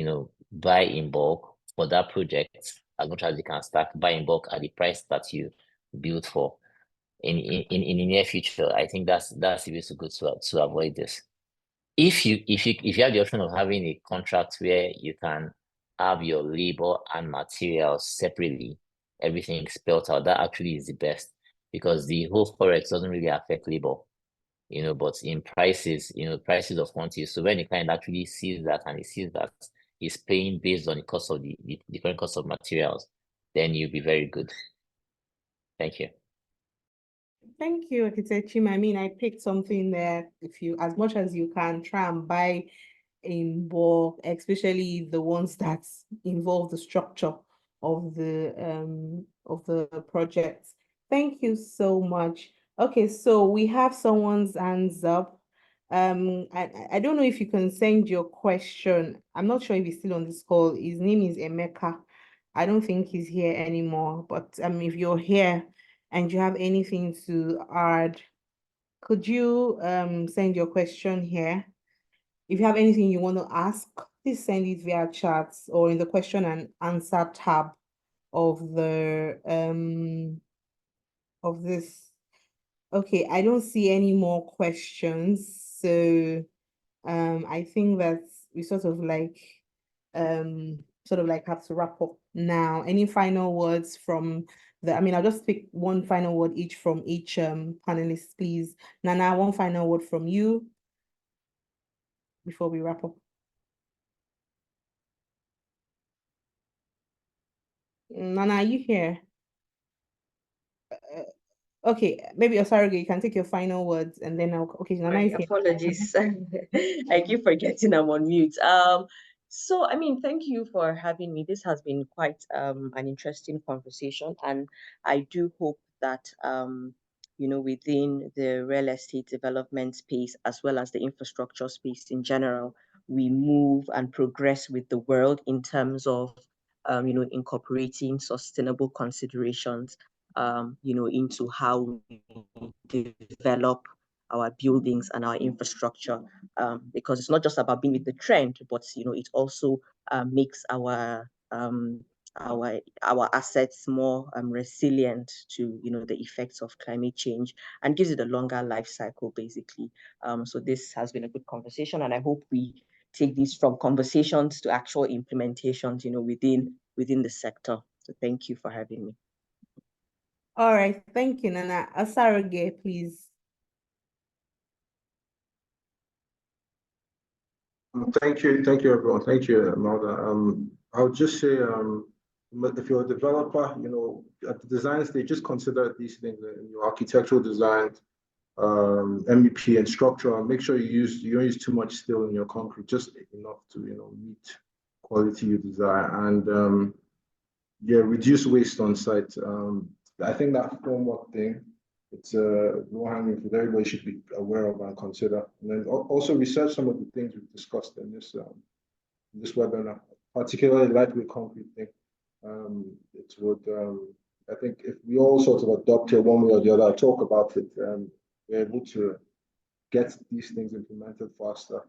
buy in bulk for that project, as much as you can stack, buy in bulk at the price that you built for. In the near future, I think that's the way to go to avoid this. If you have the option of having a contract where you can have your labor and materials separately, everything spelled out, that actually is the best, because the whole forex doesn't really affect labor, but in prices, prices of quantities. So when the client actually sees that and he sees that he's paying based on the cost of the different cost of materials, then you'll be very good. Thank you. Thank you, Architect Chima. I mean, I picked something there. If you, as much as you can, try and buy in bulk, especially the ones that involve the structure of the project. Thank you so much. Okay, so we have someone's hands up. I don't know if you can send your question. I'm not sure if he's still on this call. His name is Emeka. I don't think he's here anymore, but if you're here and you have anything to add, could you send your question here? If you have anything you want to ask, please send it via chat or in the question and answer tab of the of this. Okay, I don't see any more questions. So I think that we sort of like have to wrap up now. Any final words from I'll just pick one final word each from each panelist, please. Nana, one final word from you before we wrap up. Nana, are you here? Okay, maybe Osarogie, you can take your final words and then okay, Nana is here. Apologies. I keep forgetting I'm on mute. So I mean, thank you for having me. This has been quite an interesting conversation, and I do hope that within the real estate development space as well as the infrastructure space in general, we move and progress with the world in terms of incorporating sustainable considerations, into how we develop our buildings and our infrastructure, because it's not just about being with the trend, but it also makes our assets more resilient to the effects of climate change, and gives it a longer life cycle, basically. So this has been a good conversation, and I hope we take these from conversations to actual implementations, within the sector. So thank you for having me. All right, thank you, Nana. Osarogie, please. Thank you, everyone. Thank you, Imelda. I would just say, if you're a developer, at the design stage, just consider these things in your architectural design, MEP and structure, and make sure you don't use too much steel in your concrete, just enough to meet quality you desire, and reduce waste on site. I think that formwork thing, it's low-hanging fruit, everybody should be aware of and consider. And then also research some of the things we've discussed in this webinar, particularly lightweight concrete thing. It would, I think, if we all sort of adopt it one way or the other, talk about it, we're able to get these things implemented faster,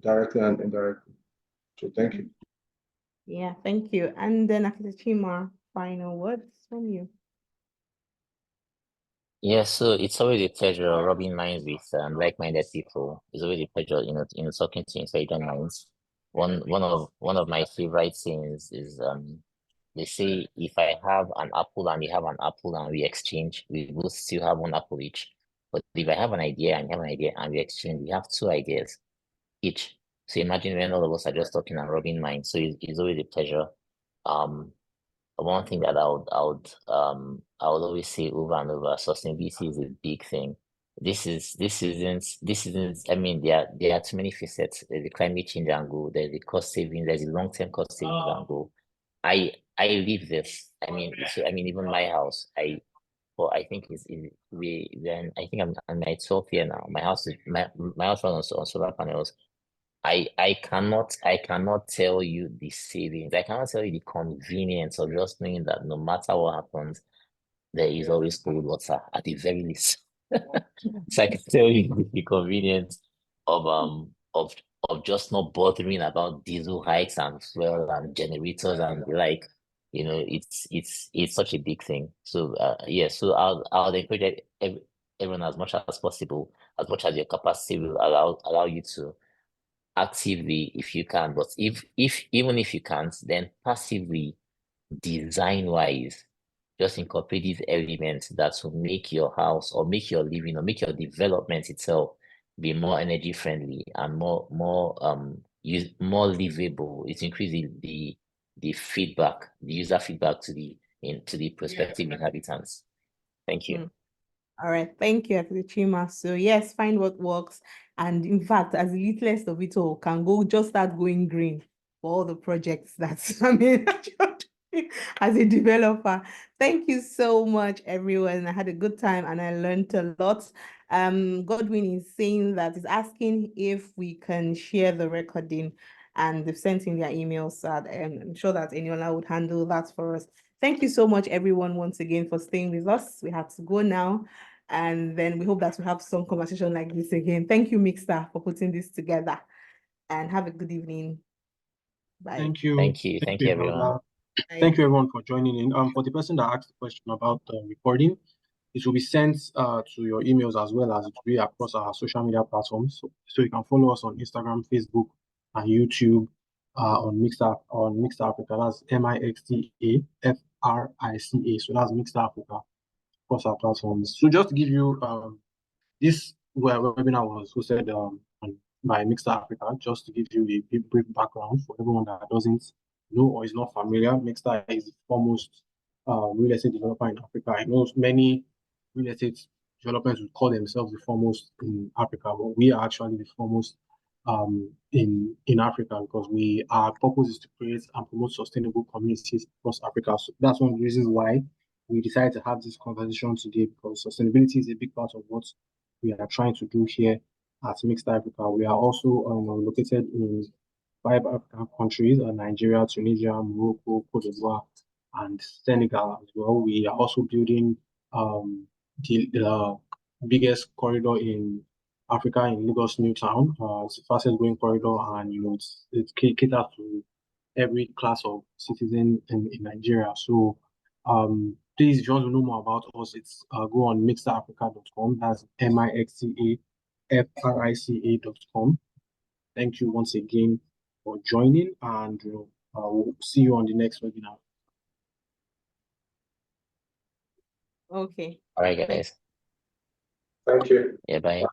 directly and indirectly. So thank you. Yeah, thank you. And then after Chima, final words from you. Yeah, so it's always a pleasure rubbing minds with like-minded people. It's always a pleasure, talking to intelligent minds. One of my favorite things is they say if I have an apple and you have an apple and we exchange, we both still have one apple each. But if I have an idea and you have an idea and we exchange, we have two ideas each. So imagine when all of us are just talking and rubbing minds. So it's always a pleasure. One thing that I would always say over and over, sustainability is a big thing. This isn't, I mean, there are too many facets. There's the climate change angle, there's the cost saving, there's the long-term cost saving angle. I live this. I mean, even my house, I think I think I'm on my 12th year now. My house runs on solar panels. I cannot tell you the savings. I cannot tell you the convenience of just knowing that no matter what happens, there is always cold water at the very least. So I can tell you the convenience of just not bothering about diesel hikes and fuel and generators and the like. It's such a big thing. So so I'll encourage everyone as much as possible, as much as your capacity will allow you to actively, if you can, but even if you can't, then passively, design wise, just incorporate these elements that will make your house or make your living or make your development itself be more energy friendly and more livable. It increases the feedback, the user feedback to the prospective inhabitants. Thank you. All right, thank you, Chima. So yes, find what works. And in fact, as the littlest of it all, can go just start going green for all the projects that's as a developer. Thank you so much, everyone. I had a good time and I learned a lot. Godwin is saying that he's asking if we can share the recording, and they've sent in their emails. So I'm sure that Eniola would handle that for us. Thank you so much, everyone, once again for staying with us. We have to go now. And then we hope that we have some conversation like this again. Thank you, Mixta, for putting this together. And have a good evening. Bye. Thank you. Thank you, everyone. Thank you, everyone, for joining in. For the person that asked the question about the recording, it will be sent to your emails as well as it will be across our social media platforms. So you can follow us on Instagram, Facebook, and YouTube on Mixta Africa. That's Mixta Africa. So that's Mixta Africa across our platforms. So just to give you this webinar was hosted by Mixta Africa, just to give you a brief background for everyone that doesn't know or is not familiar. Mixta is the foremost real estate developer in Africa. I know many real estate developers would call themselves the foremost in Africa, but we are actually the foremost in Africa because our purpose is to create and promote sustainable communities across Africa. So that's one of the reasons why we decided to have this conversation today, because sustainability is a big part of what we are trying to do here at Mixta Africa. We are also located in 5 African countries, Nigeria, Tunisia, Morocco, Cote d'Ivoire, and Senegal as well. We are also building the biggest corridor in Africa in Lagos Newtown. It's the fastest growing corridor, and it caters to every class of citizen in Nigeria. So please, if you want to know more about us, it's go on mixtaafrica.com. That's mixtaafrica.com. Thank you once again for joining, and we'll see you on the next webinar. Okay. All right, guys. Thank you. Yeah, bye.